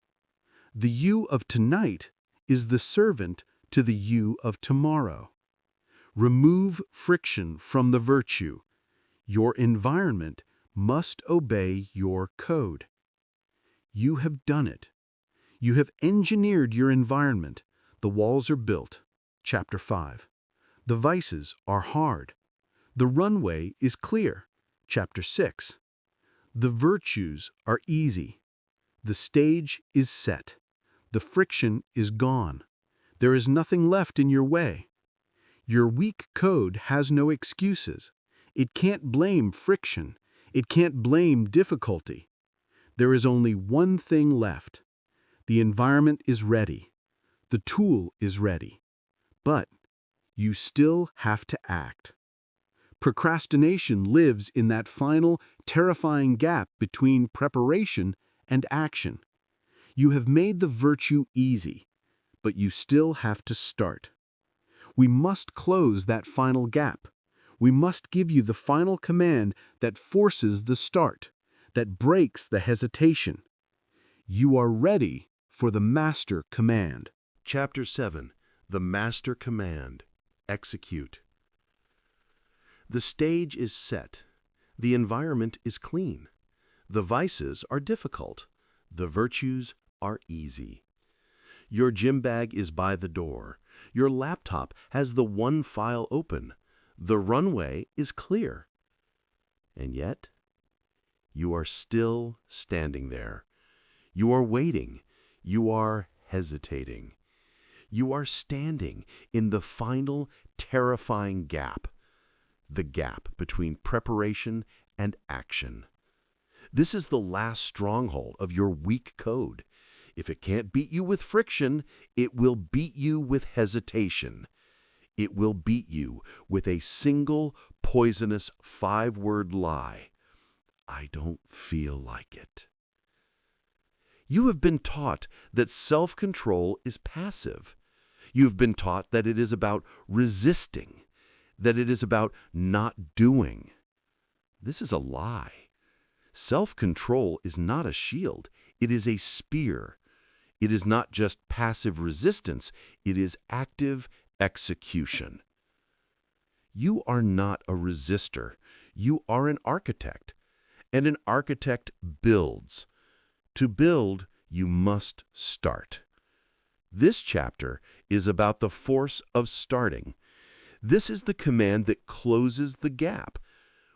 The you of tonight is the servant to the you of tomorrow. Remove friction from the virtue. Your environment must obey your code. You have done it. You have engineered your environment. The walls are built. Chapter 5. The vices are hard. The runway is clear. Chapter 6. The virtues are easy. The stage is set. The friction is gone. There is nothing left in your way. Your weak code has no excuses. It can't blame friction. It can't blame difficulty. There is only one thing left. The environment is ready. The tool is ready. But you still have to act. Procrastination lives in that final, terrifying gap between preparation and action. You have made the virtue easy, but you still have to start. We must close that final gap. We must give you the final command that forces the start, that breaks the hesitation. You are ready for the master command. Chapter 7. The Master Command. Execute. The stage is set. The environment is clean. The vices are difficult. The virtues are easy. Your gym bag is by the door. Your laptop has the one file open. The runway is clear. And yet, you are still standing there. You are waiting. You are hesitating. You are standing in the final, terrifying gap. the gap between preparation and action. This is the last stronghold of your weak code. If it can't beat you with friction, it will beat you with hesitation. It will beat you with a single poisonous 5-word lie. I don't feel like it. You have been taught that self-control is passive. You've been taught that it is about resisting, that it is about not doing. This is a lie. Self-control is not a shield. It is a spear. It is not just passive resistance. It is active execution. You are not a resistor. You are an architect. And an architect builds. To build, you must start. This chapter is about the force of starting. This is the command that closes the gap.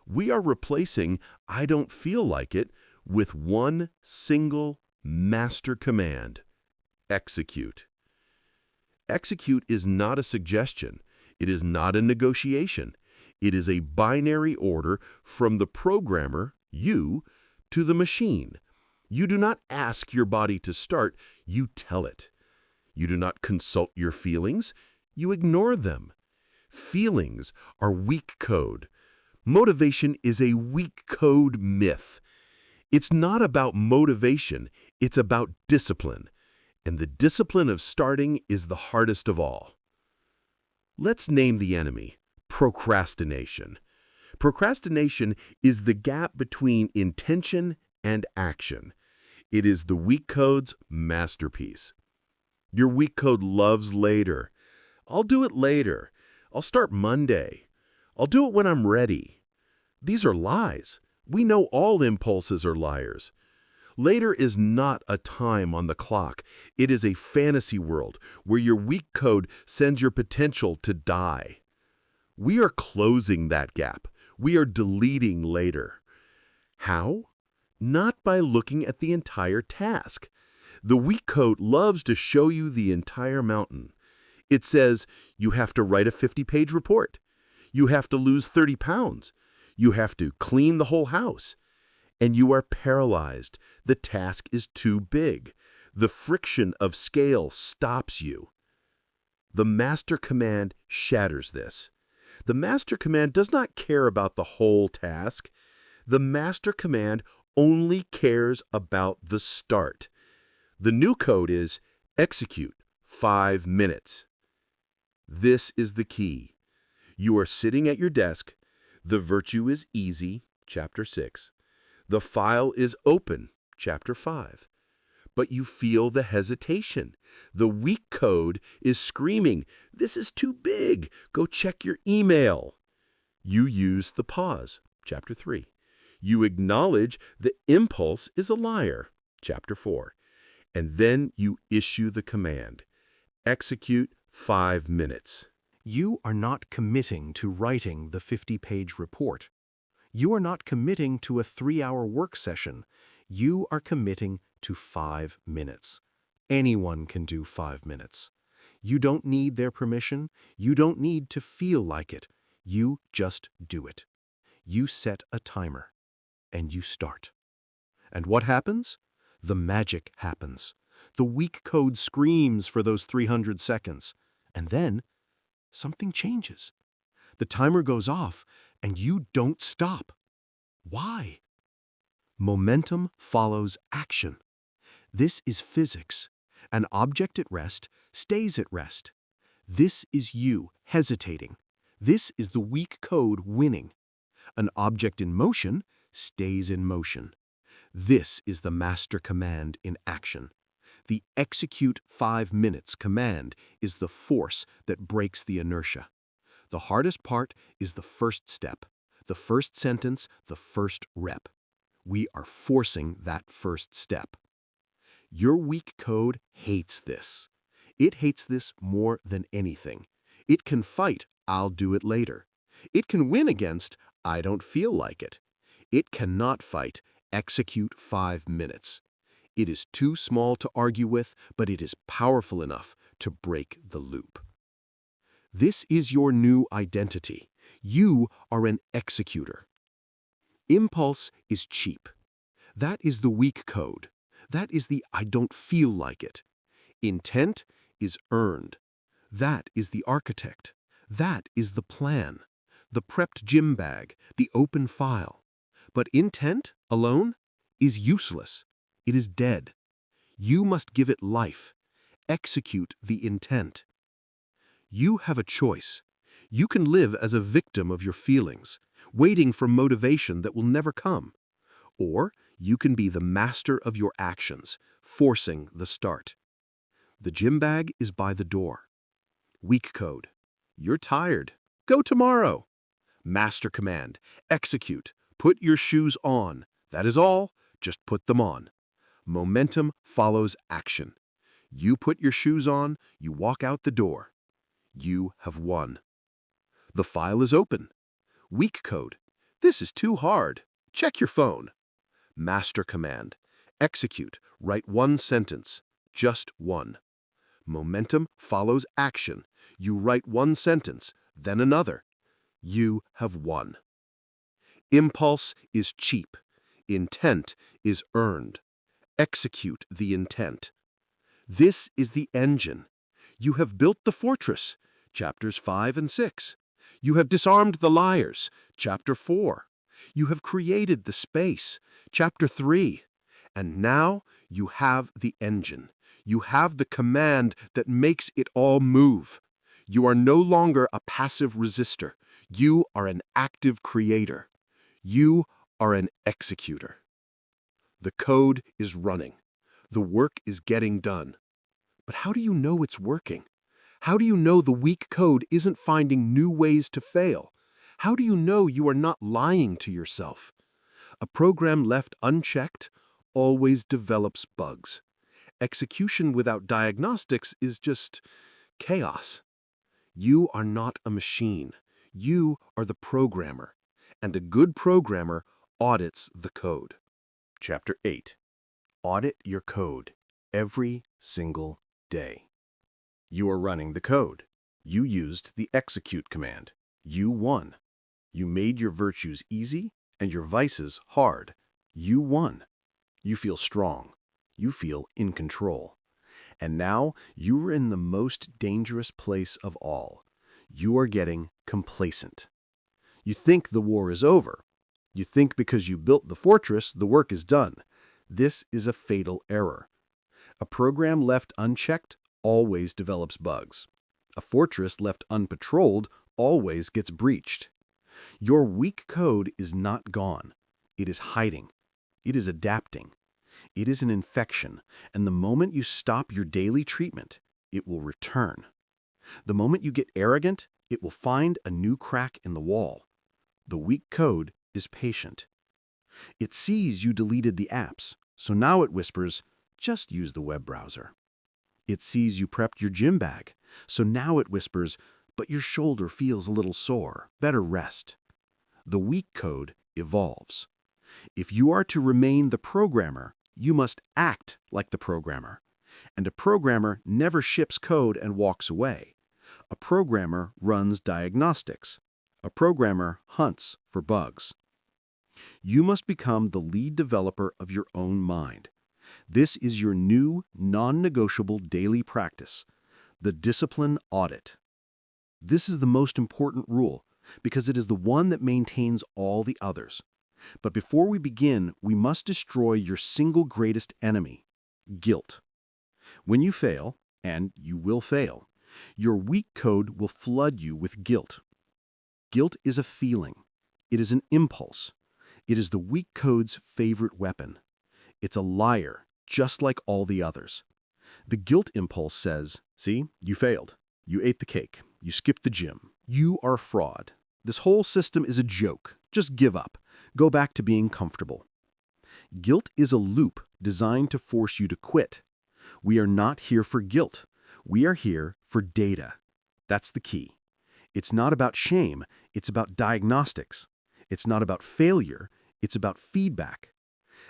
We are replacing "I don't feel like it" with one single master command: execute. Execute is not a suggestion. It is not a negotiation. It is a binary order from the programmer, you, to the machine. You do not ask your body to start, you tell it. You do not consult your feelings, you ignore them. Feelings are weak code. Motivation is a weak code myth. It's not about motivation, it's about discipline. And the discipline of starting is the hardest of all. Let's name the enemy: procrastination. Procrastination is the gap between intention and action. It is the weak code's masterpiece. Your weak code loves later. I'll do it later. I'll start Monday. I'll do it when I'm ready. These are lies. We know all impulses are liars. Later is not a time on the clock. It is a fantasy world where your weak code sends your potential to die. We are closing that gap. We are deleting later. How? Not by looking at the entire task. The weak code loves to show you the entire mountain. It says you have to write a 50-page report. You have to lose 30 pounds. You have to clean the whole house. And you are paralyzed. The task is too big. The friction of scale stops you. The master command shatters this. The master command does not care about the whole task. The master command only cares about the start. The new code is execute 5 minutes. This is the key. You are sitting at your desk. The virtue is easy, chapter 6. The file is open, chapter 5. But you feel the hesitation. The weak code is screaming, "This is too big. Go check your email." You use the pause, chapter 3. You acknowledge the impulse is a liar, chapter 4. And then you issue the command: execute 5 minutes. You are not committing to writing the 50-page report. You are not committing to a 3-hour work session. You are committing to 5 minutes. Anyone can do 5 minutes. You don't need their permission. You don't need to feel like it. You just do it. You set a timer, and you start. And what happens? The magic happens. The weak code screams for those 300 seconds. And then something changes. The timer goes off, and you don't stop. Why? Momentum follows action. This is physics. An object at rest stays at rest. This is you hesitating. This is the weak code winning. An object in motion stays in motion. This is the master command in action. The execute 5 minutes command is the force that breaks the inertia. The hardest part is the first step, the first sentence, the first rep. We are forcing that first step. Your weak code hates this. It hates this more than anything. It can fight, "I'll do it later." It can win against, "I don't feel like it." It cannot fight, "Execute 5 minutes." It is too small to argue with, but it is powerful enough to break the loop. This is your new identity. You are an executor. Impulse is cheap. That is the weak code. That is the I don't feel like it. Intent is earned. That is the architect. That is the plan. The prepped gym bag, the open file. But intent alone is useless. It is dead. You must give it life. Execute the intent. You have a choice. You can live as a victim of your feelings, waiting for motivation that will never come. Or you can be the master of your actions, forcing the start. The gym bag is by the door. Weak code. You're tired. Go tomorrow. Master command. Execute. Put your shoes on. That is all. Just put them on. Momentum follows action. You put your shoes on, you walk out the door. You have won. The file is open. Weak code. This is too hard. Check your phone. Master command. Execute. Write one sentence. Just one. Momentum follows action. You write one sentence, then another. You have won. Impulse is cheap. Intent is earned. Execute the intent. This is the engine. You have built the fortress, chapters 5 and 6. You have disarmed the liars, chapter 4. You have created the space, chapter 3. And now you have the engine. You have the command that makes it all move. You are no longer a passive resistor. You are an active creator. You are an executor. The code is running. The work is getting done. But how do you know it's working? How do you know the weak code isn't finding new ways to fail? How do you know you are not lying to yourself? A program left unchecked always develops bugs. Execution without diagnostics is just chaos. You are not a machine. You are the programmer. And a good programmer audits the code. Chapter 8. Audit your code every single day. You are running the code. You used the execute command. You won. You made your virtues easy and your vices hard. You won. You feel strong. You feel in control. And now you are in the most dangerous place of all. You are getting complacent. You think the war is over. You think because you built the fortress, the work is done. This is a fatal error. A program left unchecked always develops bugs. A fortress left unpatrolled always gets breached. Your weak code is not gone. It is hiding. It is adapting. It is an infection, and the moment you stop your daily treatment, it will return. The moment you get arrogant, it will find a new crack in the wall. The weak code is patient. It sees you deleted the apps, so now it whispers, just use the web browser. It sees you prepped your gym bag, so now it whispers, but your shoulder feels a little sore, better rest. The weak code evolves. If you are to remain the programmer, you must act like the programmer. And a programmer never ships code and walks away. A programmer runs diagnostics. A programmer hunts for bugs. You must become the lead developer of your own mind. This is your new, non-negotiable daily practice, the discipline audit. This is the most important rule because it is the one that maintains all the others. But before we begin, we must destroy your single greatest enemy, guilt. When you fail, and you will fail, your weak code will flood you with guilt. Guilt is a feeling. It is an impulse. It is the weak code's favorite weapon. It's a liar, just like all the others. The guilt impulse says, see, you failed. You ate the cake. You skipped the gym. You are a fraud. This whole system is a joke. Just give up. Go back to being comfortable. Guilt is a loop designed to force you to quit. We are not here for guilt. We are here for data. That's the key. It's not about shame. It's about diagnostics. It's not about failure. It's about feedback.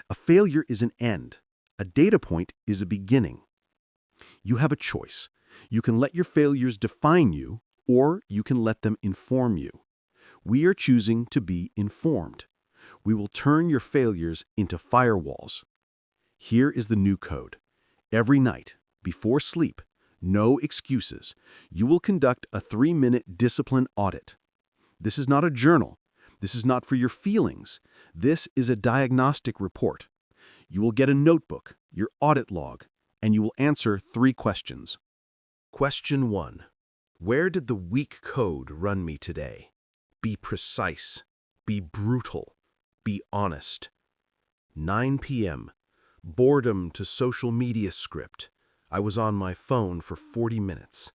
A failure is an end. A data point is a beginning. You have a choice. You can let your failures define you, or you can let them inform you. We are choosing to be informed. We will turn your failures into firewalls. Here is the new code. Every night, before sleep, no excuses, you will conduct a 3-minute discipline audit. This is not a journal. This is not for your feelings. This is a diagnostic report. You will get a notebook, your audit log, and you will answer 3 questions. Question 1. Where did the weak code run me today? Be precise. Be brutal. Be honest. 9 p.m. Boredom to social media script. I was on my phone for 40 minutes.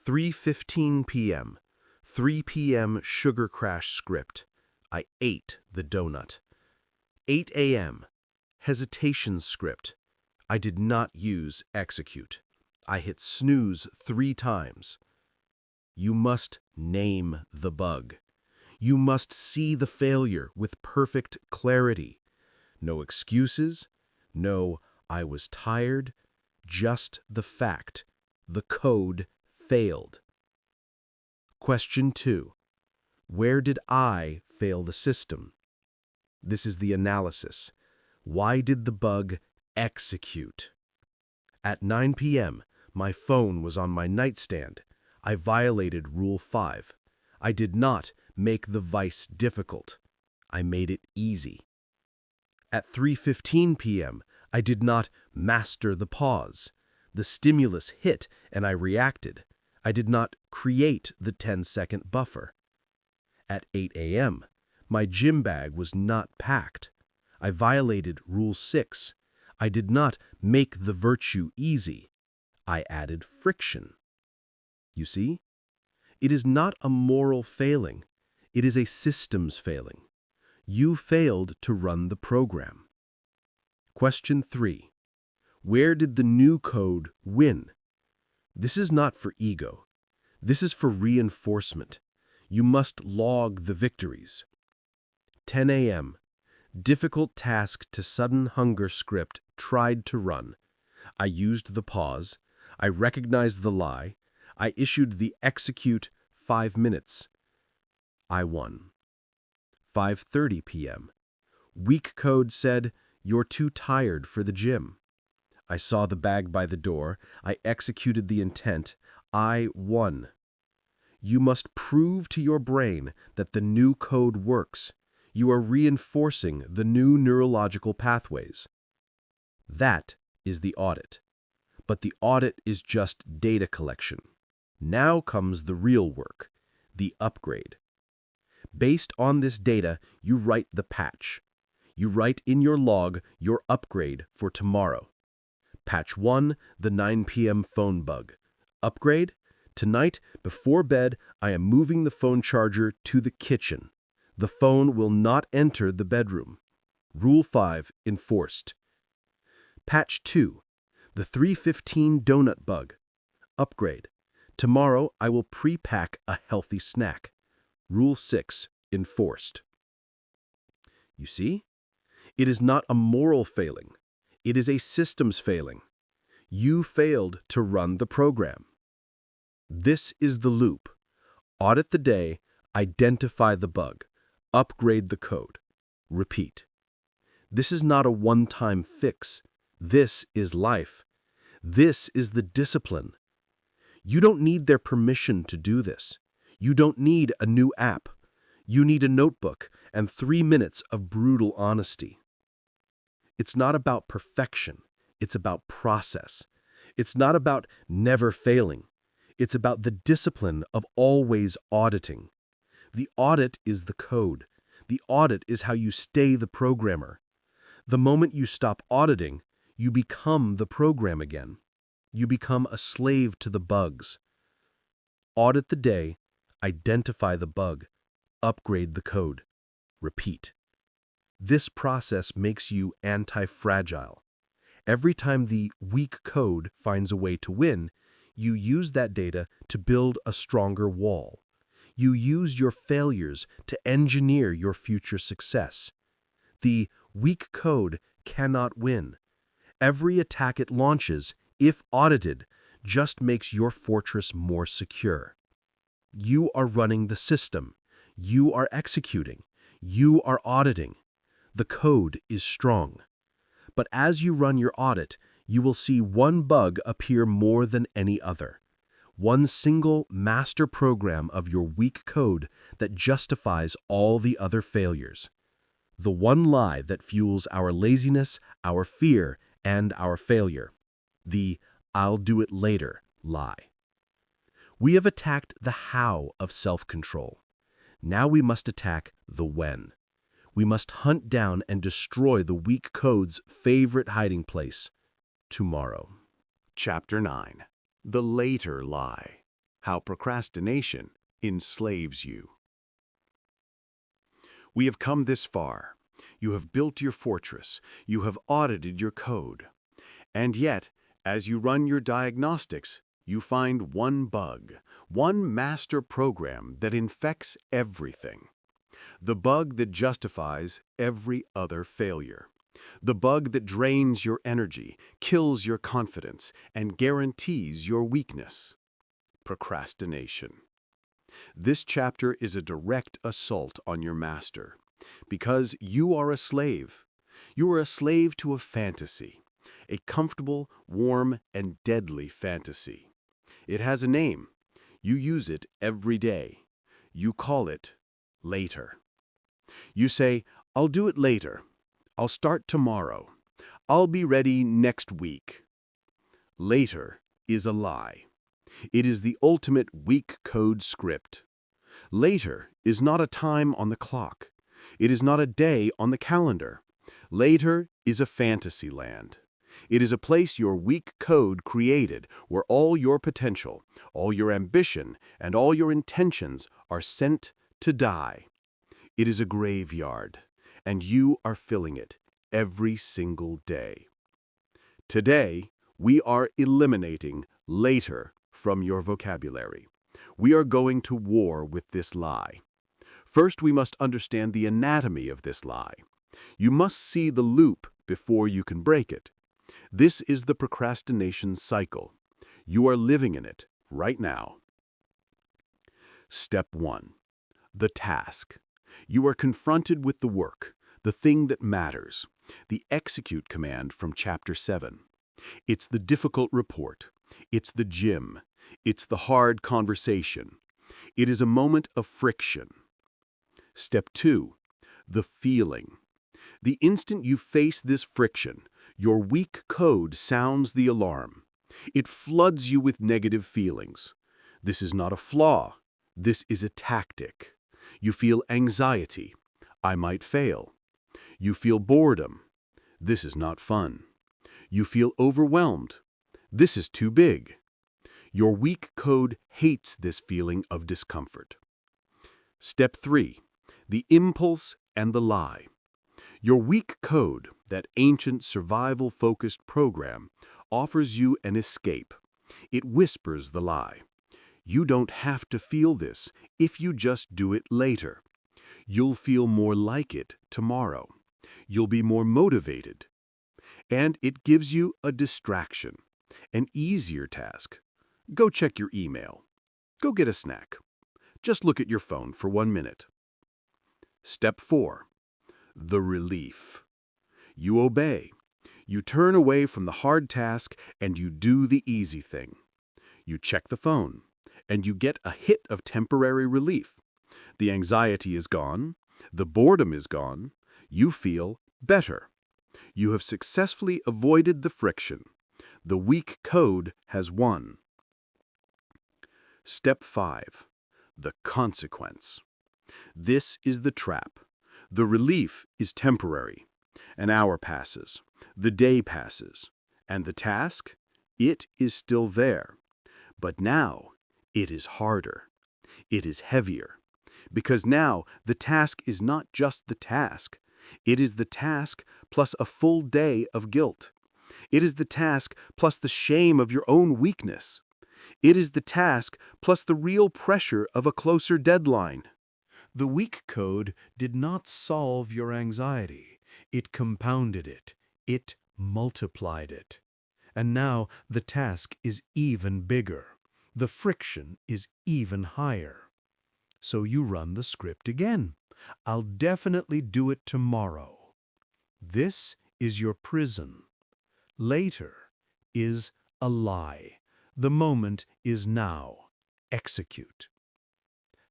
3:15 p.m. 3 p.m. sugar crash script. I ate the donut. 8 a.m. Hesitation script. I did not use execute. I hit snooze 3 times. You must name the bug. You must see the failure with perfect clarity. No excuses. No, I was tired. Just the fact. The code failed. Question 2. Where did I fail the system? This is the analysis. Why did the bug execute? At 9 p.m., my phone was on my nightstand. I violated Rule 5. I did not make the vice difficult. I made it easy. At 3:15 p.m., I did not master the pause. The stimulus hit and I reacted. I did not create the 10-second buffer. At 8 a.m., my gym bag was not packed. I violated Rule 6. I did not make the virtue easy. I added friction. You see? It is not a moral failing. It is a systems failing. You failed to run the program. Question 3. Where did the new code win? This is not for ego. This is for reinforcement. You must log the victories. 10 a.m. Difficult task to sudden hunger script tried to run. I used the pause. I recognized the lie. I issued the execute 5 minutes. I won. 5:30 p.m. Weak code said, "You're too tired for the gym." I saw the bag by the door. I executed the intent. I won. You must prove to your brain that the new code works. You are reinforcing the new neurological pathways. That is the audit. But the audit is just data collection. Now comes the real work, the upgrade. Based on this data, you write the patch. You write in your log your upgrade for tomorrow. Patch 1, the 9 p.m. phone bug. Upgrade: tonight, before bed, I am moving the phone charger to the kitchen. The phone will not enter the bedroom. Rule 5 enforced. Patch 2, the 3:15 donut bug. Upgrade: tomorrow I will pre-pack a healthy snack. Rule 6 enforced. You see? It is not a moral failing. It is a systems failing. You failed to run the program. This is the loop. Audit the day, identify the bug, upgrade the code, repeat. This is not a one-time fix. This is life. This is the discipline. You don't need their permission to do this. You don't need a new app. You need a notebook and 3 minutes of brutal honesty. It's not about perfection. It's about process. It's not about never failing. It's about the discipline of always auditing. The audit is the code. The audit is how you stay the programmer. The moment you stop auditing, you become the program again. You become a slave to the bugs. Audit the day, identify the bug, upgrade the code, repeat. This process makes you anti-fragile. Every time the weak code finds a way to win, you use that data to build a stronger wall. You use your failures to engineer your future success. The weak code cannot win. Every attack it launches, if audited, just makes your fortress more secure. You are running the system. You are executing. You are auditing. The code is strong. But as you run your audit, you will see one bug appear more than any other. One single master program of your weak code that justifies all the other failures. The one lie that fuels our laziness, our fear, and our failure. The "I'll do it later" lie. We have attacked the how of self-control. Now we must attack the when. We must hunt down and destroy the weak code's favorite hiding place, tomorrow. Chapter 9. The Later Lie. How Procrastination Enslaves You. We have come this far. You have built your fortress. You have audited your code. And yet, as you run your diagnostics, you find one bug, one master program that infects everything. The bug that justifies every other failure. The bug that drains your energy, kills your confidence, and guarantees your weakness. Procrastination. This chapter is a direct assault on your master, because you are a slave. You are a slave to a fantasy, a comfortable, warm, and deadly fantasy. It has a name. You use it every day. You call it later. You say, "I'll do it later. I'll start tomorrow. I'll be ready next week." Later is a lie. It is the ultimate weak code script. Later is not a time on the clock. It is not a day on the calendar. Later is a fantasy land. It is a place your weak code created where all your potential, all your ambition, and all your intentions are sent to die. It is a graveyard, and you are filling it every single day. Today, we are eliminating later from your vocabulary. We are going to war with this lie. First, we must understand the anatomy of this lie. You must see the loop before you can break it. This is the procrastination cycle. You are living in it right now. Step 1. The task. You are confronted with the work, the thing that matters, the execute command from Chapter 7. It's the difficult report. It's the gym. It's the hard conversation. It is a moment of friction. Step 2. The feeling. The instant you face this friction, your weak code sounds the alarm. It floods you with negative feelings. This is not a flaw. This is a tactic. You feel anxiety. I might fail. You feel boredom. This is not fun. You feel overwhelmed. This is too big. Your weak code hates this feeling of discomfort. Step 3. The impulse and the lie. Your weak code, that ancient survival-focused program, offers you an escape. It whispers the lie. You don't have to feel this if you just do it later. You'll feel more like it tomorrow. You'll be more motivated. And it gives you a distraction, an easier task. Go check your email. Go get a snack. Just look at your phone for 1 minute. Step 4. The relief. You obey. You turn away from the hard task and you do the easy thing. You check the phone, and you get a hit of temporary relief. The anxiety is gone. The boredom is gone. You feel better. You have successfully avoided the friction. The weak code has won. Step 5. The consequence. This is the trap. The relief is temporary. An hour passes. The day passes. And the task? It is still there. But now, it is harder. It is heavier. Because now, the task is not just the task. It is the task plus a full day of guilt. It is the task plus the shame of your own weakness. It is the task plus the real pressure of a closer deadline. The weak code did not solve your anxiety. It compounded it. It multiplied it. And now the task is even bigger. The friction is even higher. So you run the script again. I'll definitely do it tomorrow. This is your prison. Later is a lie. The moment is now. Execute.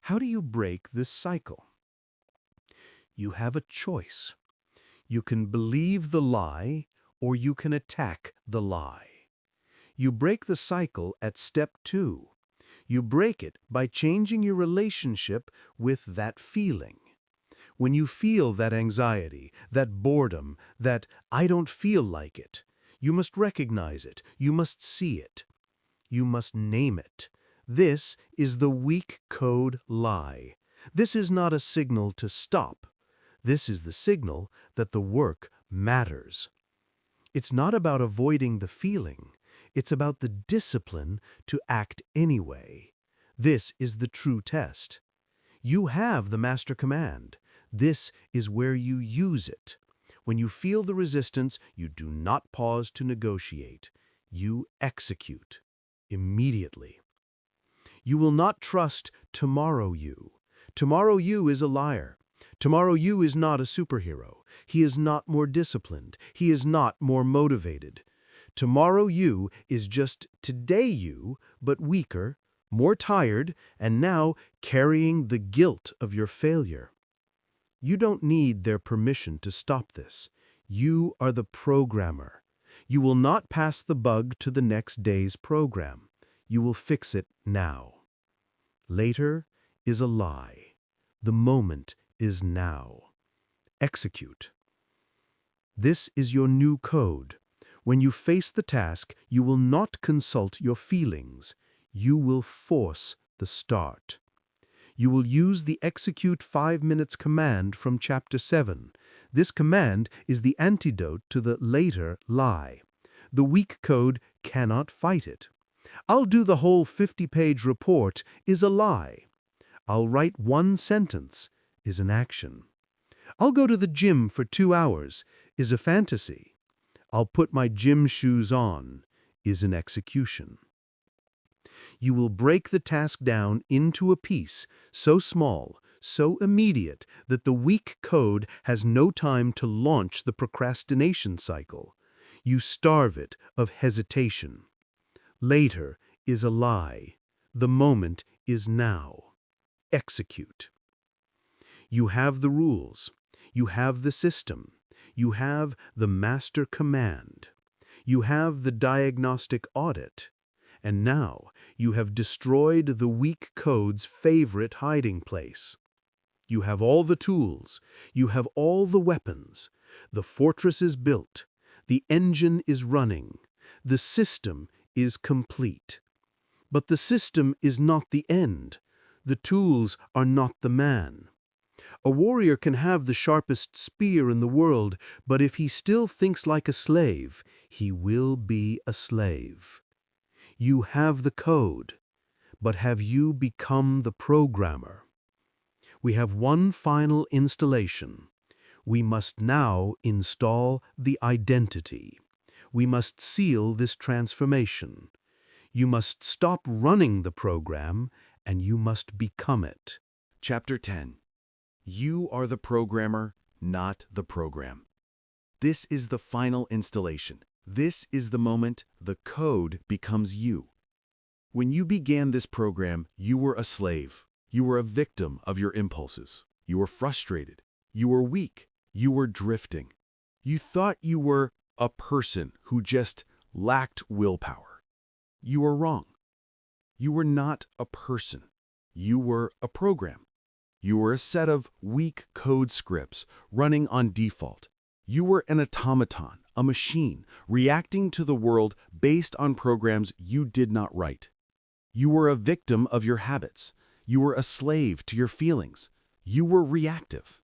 How do you break this cycle? You have a choice. You can believe the lie, or you can attack the lie. You break the cycle at step 2. You break it by changing your relationship with that feeling. When you feel that anxiety, that boredom, that "I don't feel like it," you must recognize it. You must see it. You must name it. This is the weak code lie. This is not a signal to stop. This is the signal that the work matters. It's not about avoiding the feeling. It's about the discipline to act anyway. This is the true test. You have the master command. This is where you use it. When you feel the resistance, you do not pause to negotiate. You execute immediately. You will not trust tomorrow you. Tomorrow you is a liar. Tomorrow you is not a superhero. He is not more disciplined. He is not more motivated. Tomorrow you is just today you, but weaker, more tired, and now carrying the guilt of your failure. You don't need their permission to stop this. You are the programmer. You will not pass the bug to the next day's program. You will fix it now. Later is a lie. The moment is now. Execute. This is your new code. When you face the task, you will not consult your feelings. You will force the start. You will use the execute 5 minutes command from Chapter 7. This command is the antidote to the later lie. The weak code cannot fight it. "I'll do the whole 50-page report" is a lie. "I'll write one sentence" is an action. "I'll go to the gym for 2 hours" is a fantasy. "I'll put my gym shoes on" is an execution. You will break the task down into a piece so small, so immediate, that the weak code has no time to launch the procrastination cycle. You starve it of hesitation. Later is a lie. The moment is now. Execute. You have the rules. You have the system. You have the master command. You have the diagnostic audit. And now you have destroyed the weak code's favorite hiding place. You have all the tools. You have all the weapons. The fortress is built. The engine is running. The system is complete. But the system is not the end. The tools are not the man. A warrior can have the sharpest spear in the world, but if he still thinks like a slave, he will be a slave. You have the code, but have you become the programmer? We have one final installation. We must now install the identity. We must seal this transformation. You must stop running the program, and you must become it. Chapter 10. You are the programmer, not the program. This is the final installation. This is the moment the code becomes you. When you began this program, you were a slave. You were a victim of your impulses. You were frustrated. You were weak. You were drifting. You thought you were a person who just lacked willpower. You were wrong. You were not a person. You were a program. You were a set of weak code scripts running on default. You were an automaton, a machine, reacting to the world based on programs you did not write. You were a victim of your habits. You were a slave to your feelings. You were reactive.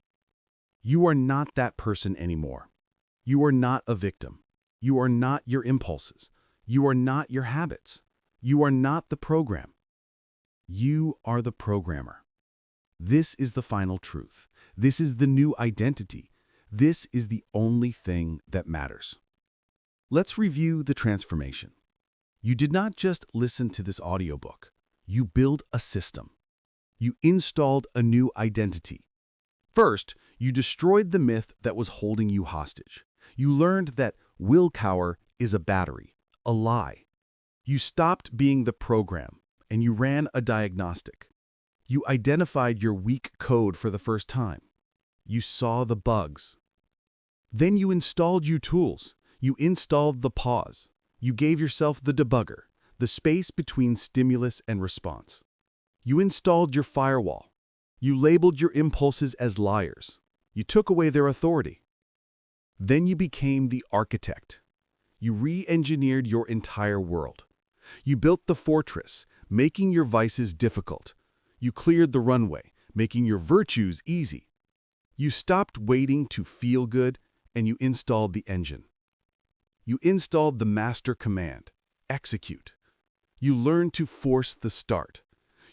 You are not that person anymore. You are not a victim. You are not your impulses. You are not your habits. You are not the program. You are the programmer. This is the final truth. This is the new identity. This is the only thing that matters. Let's review the transformation. You did not just listen to this audiobook. You build a system. You installed a new identity. First, you destroyed the myth that was holding you hostage. You learned that willpower is a battery, a lie. You stopped being the program, and you ran a diagnostic. You identified your weak code for the first time. You saw the bugs. Then you installed new tools. You installed the pause. You gave yourself the debugger, the space between stimulus and response. You installed your firewall. You labeled your impulses as liars. You took away their authority. Then you became the architect. You re-engineered your entire world. You built the fortress, making your vices difficult. You cleared the runway, making your virtues easy. You stopped waiting to feel good, and you installed the engine. You installed the master command, execute. You learned to force the start.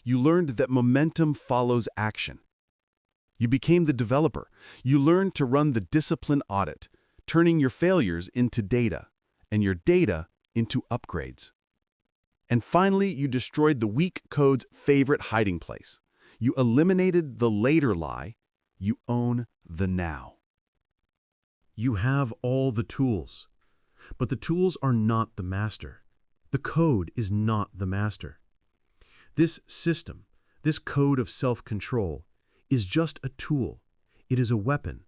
You learned that momentum follows action. You became the developer. You learned to run the discipline audit, turning your failures into data, and your data into upgrades. And finally, you destroyed the weak code's favorite hiding place. You eliminated the later lie. You own the now. You have all the tools, but the tools are not the master. The code is not the master. This system, this code of self-control, is just a tool. It is a weapon.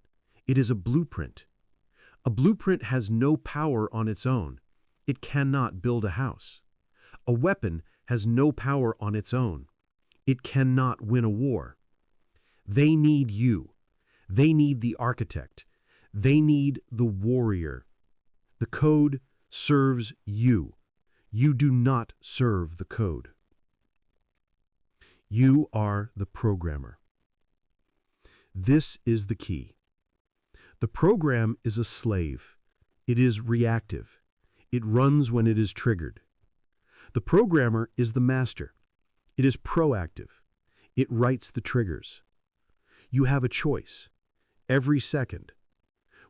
It is a blueprint. A blueprint has no power on its own. It cannot build a house. A weapon has no power on its own. It cannot win a war. They need you. They need the architect. They need the warrior. The code serves you. You do not serve the code. You are the programmer. This is the key. The program is a slave. It is reactive. It runs when it is triggered. The programmer is the master. It is proactive. It writes the triggers. You have a choice. Every second.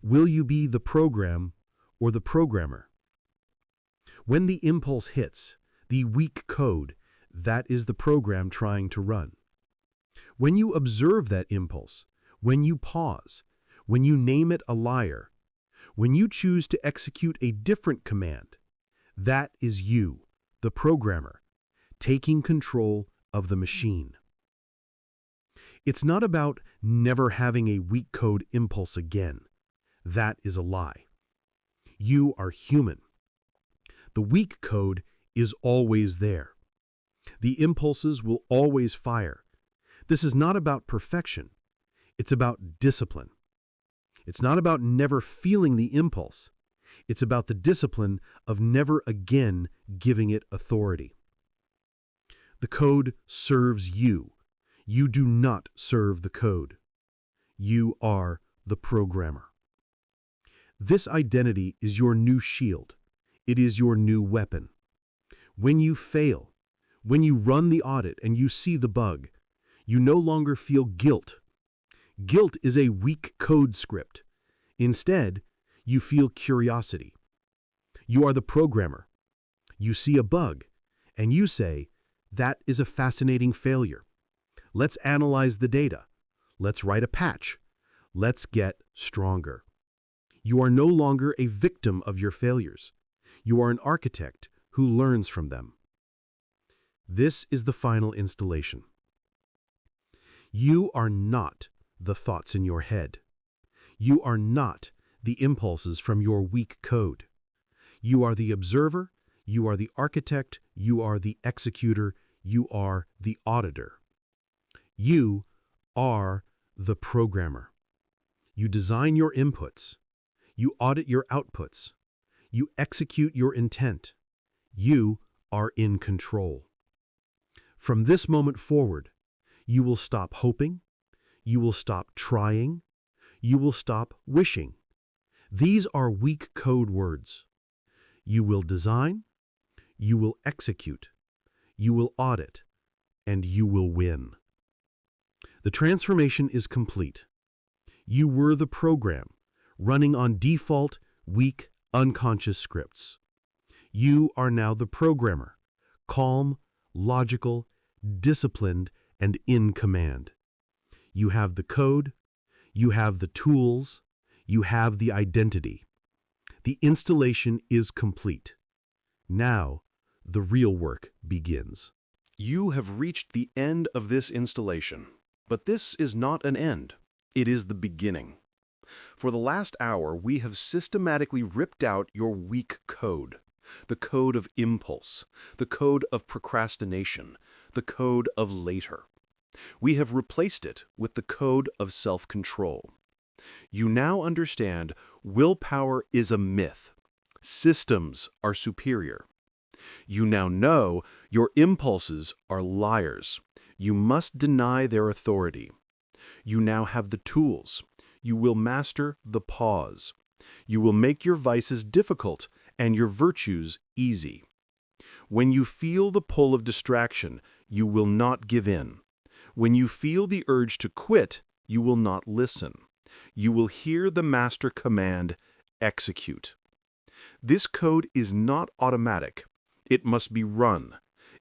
Will you be the program or the programmer? When the impulse hits, the weak code, that is the program trying to run. When you observe that impulse, when you pause, when you name it a liar, when you choose to execute a different command, that is you, the programmer, taking control of the machine. It's not about never having a weak code impulse again. That is a lie. You are human. The weak code is always there. The impulses will always fire. This is not about perfection. It's about discipline. It's not about never feeling the impulse. It's about the discipline of never again giving it authority. The code serves you. You do not serve the code. You are the programmer. This identity is your new shield. It is your new weapon. When you fail, when you run the audit and you see the bug, you no longer feel guilt. Guilt is a weak code script. Instead, you feel curiosity. You are the programmer. You see a bug, and you say, that is a fascinating failure. Let's analyze the data. Let's write a patch. Let's get stronger. You are no longer a victim of your failures. You are an architect who learns from them. This is the final installation. You are not the thoughts in your head. You are not the impulses from your weak code. You are the observer. You are the architect. You are the executor. You are the auditor. You are the programmer. You design your inputs. You audit your outputs. You execute your intent. You are in control. From this moment forward, you will stop hoping. You will stop trying. You will stop wishing. These are weak code words. You will design. You will execute. You will audit. And you will win. The transformation is complete. You were the program, running on default, weak, unconscious scripts. You are now the programmer, calm, logical, disciplined, and in command. You have the code, you have the tools, you have the identity. The installation is complete. Now, the real work begins. You have reached the end of this installation, but this is not an end. It is the beginning. For the last hour, we have systematically ripped out your weak code. The code of impulse, the code of procrastination, the code of later. We have replaced it with the code of self-control. You now understand willpower is a myth. Systems are superior. You now know your impulses are liars. You must deny their authority. You now have the tools. You will master the pause. You will make your vices difficult and your virtues easy. When you feel the pull of distraction, you will not give in. When you feel the urge to quit, you will not listen. You will hear the master command, execute. This code is not automatic. It must be run.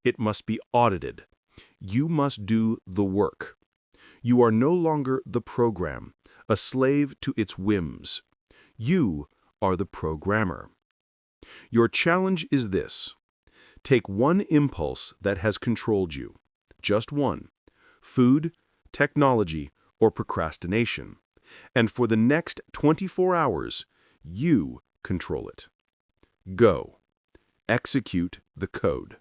It must be audited. You must do the work. You are no longer the program, a slave to its whims. You are the programmer. Your challenge is this. Take one impulse that has controlled you. Just one. Food, technology, or procrastination. And for the next 24 hours, you control it. Go. Execute the code.